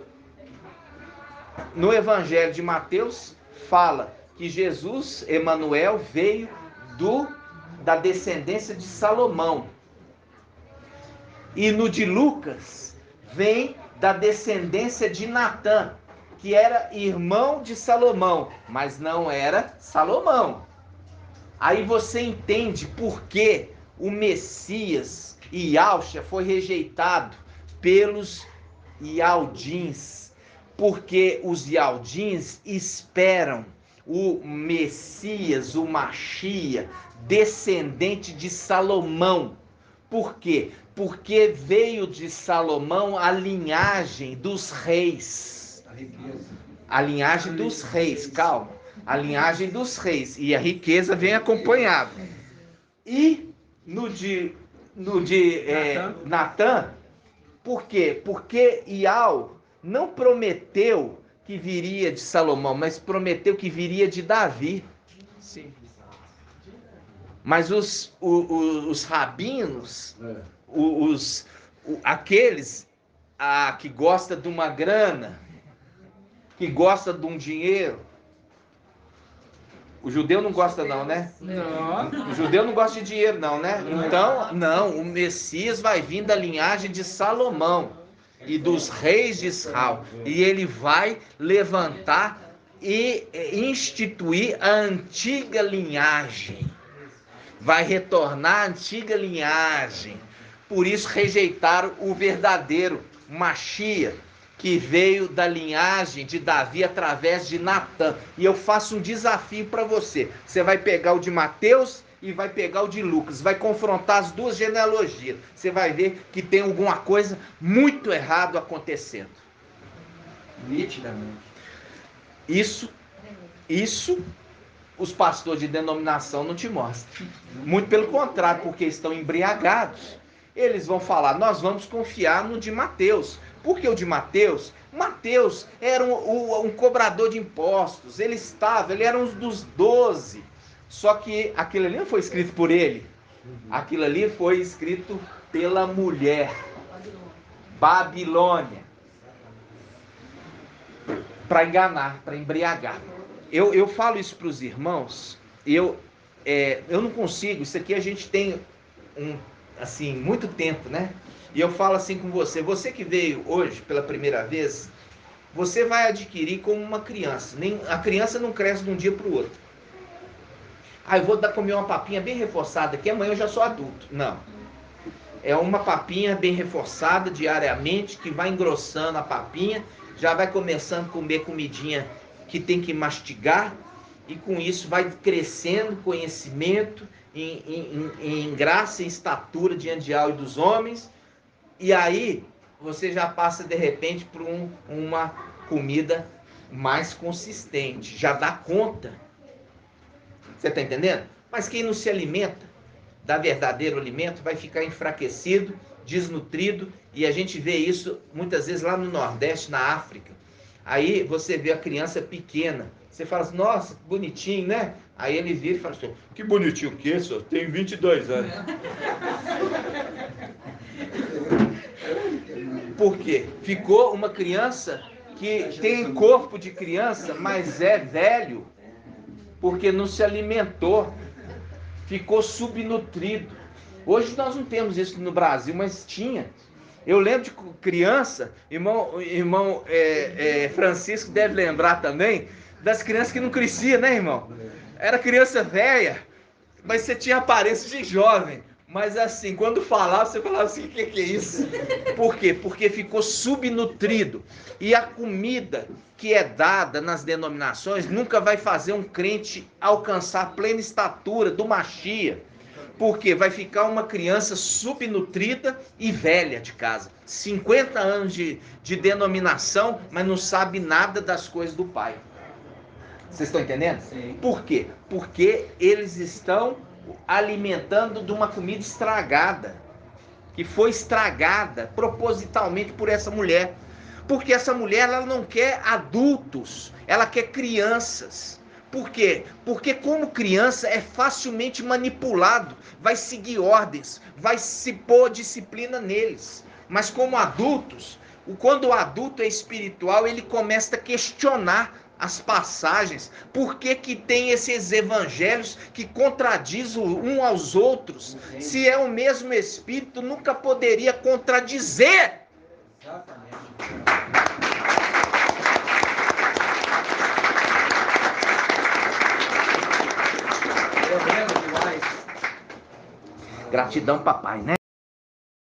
No Evangelho de Mateus, fala que Jesus, Emanuel, veio da descendência de Salomão. E no de Lucas, vem da descendência de Natan, que era irmão de Salomão, mas não era Salomão. Aí você entende por que o Messias, Yahshua, foi rejeitado pelos Yaldins. Porque os Yaldins esperam o Messias, o Mashiach, descendente de Salomão. Por quê? Porque veio de Salomão a linhagem dos reis. A linhagem dos reis, calma. A linhagem dos reis. E a riqueza vem acompanhada. E no de Natan, por quê? Porque Ial não prometeu que viria de Salomão, mas prometeu que viria de Davi. Sim. Mas os rabinos, aqueles que gostam de uma grana, que gostam de um dinheiro, o judeu não gosta não, né? Não. O judeu não gosta de dinheiro não, né? Então, não, o Messias vai vir da linhagem de Salomão e dos reis de Israel, e ele vai levantar e instituir a antiga linhagem. Vai retornar a antiga linhagem. Por isso rejeitaram o verdadeiro Mashiach, que veio da linhagem de Davi através de Natan. E eu faço um desafio para você. Você vai pegar o de Mateus e vai pegar o de Lucas. Vai confrontar as duas genealogias. Você vai ver que tem alguma coisa muito errada acontecendo. Nitidamente. Isso os pastores de denominação não te mostram. Muito pelo contrário, porque estão embriagados. Eles vão falar, nós vamos confiar no de Mateus. Porque o de Mateus era um cobrador de impostos. Ele era um dos 12. Só que aquilo ali não foi escrito por ele. Aquilo ali foi escrito pela mulher. Babilônia. Para enganar, para embriagar. Eu falo isso para os irmãos, eu não consigo, isso aqui a gente tem muito tempo, né? E eu falo assim com você que veio hoje pela primeira vez, você vai adquirir como uma criança. A criança não cresce de um dia para o outro. Eu vou comer uma papinha bem reforçada aqui, amanhã eu já sou adulto. Não. É uma papinha bem reforçada diariamente, que vai engrossando a papinha, já vai começando a comer comidinha que tem que mastigar, e com isso vai crescendo conhecimento em graça e estatura diante de Deus e dos homens, e aí você já passa de repente por uma comida mais consistente, já dá conta. Você está entendendo? Mas quem não se alimenta da verdadeiro alimento vai ficar enfraquecido, desnutrido, e a gente vê isso muitas vezes lá no Nordeste, na África. Aí você vê a criança pequena, você fala assim, nossa, bonitinho, né? Aí ele vira e fala assim, que bonitinho que é isso? Tenho 22 anos. Por quê? Ficou uma criança que tem corpo de criança, mas é velho, porque não se alimentou, ficou subnutrido. Hoje nós não temos isso no Brasil, mas tinha. Eu lembro de criança, irmão Francisco deve lembrar também, das crianças que não cresciam, né, irmão? Era criança velha, mas você tinha aparência de jovem, Mas assim, quando falava, você falava assim, o que é isso? Por quê? Porque ficou subnutrido. E a comida que é dada nas denominações nunca vai fazer um crente alcançar a plena estatura do Machia. Porque vai ficar uma criança subnutrida e velha de casa. 50 anos de denominação, mas não sabe nada das coisas do Pai. Vocês estão entendendo? Sim. Por quê? Porque eles estão alimentando de uma comida estragada, que foi estragada propositalmente por essa mulher. Porque essa mulher, ela não quer adultos, ela quer crianças. Por quê? Porque como criança é facilmente manipulado, vai seguir ordens, vai se pôr disciplina neles. Mas como adultos, quando o adulto é espiritual, ele começa a questionar as passagens. Por que que tem esses evangelhos que contradizem um aos outros? Entendi. Se é o mesmo Espírito, nunca poderia contradizer. Exatamente. Problema demais. Gratidão, papai, né?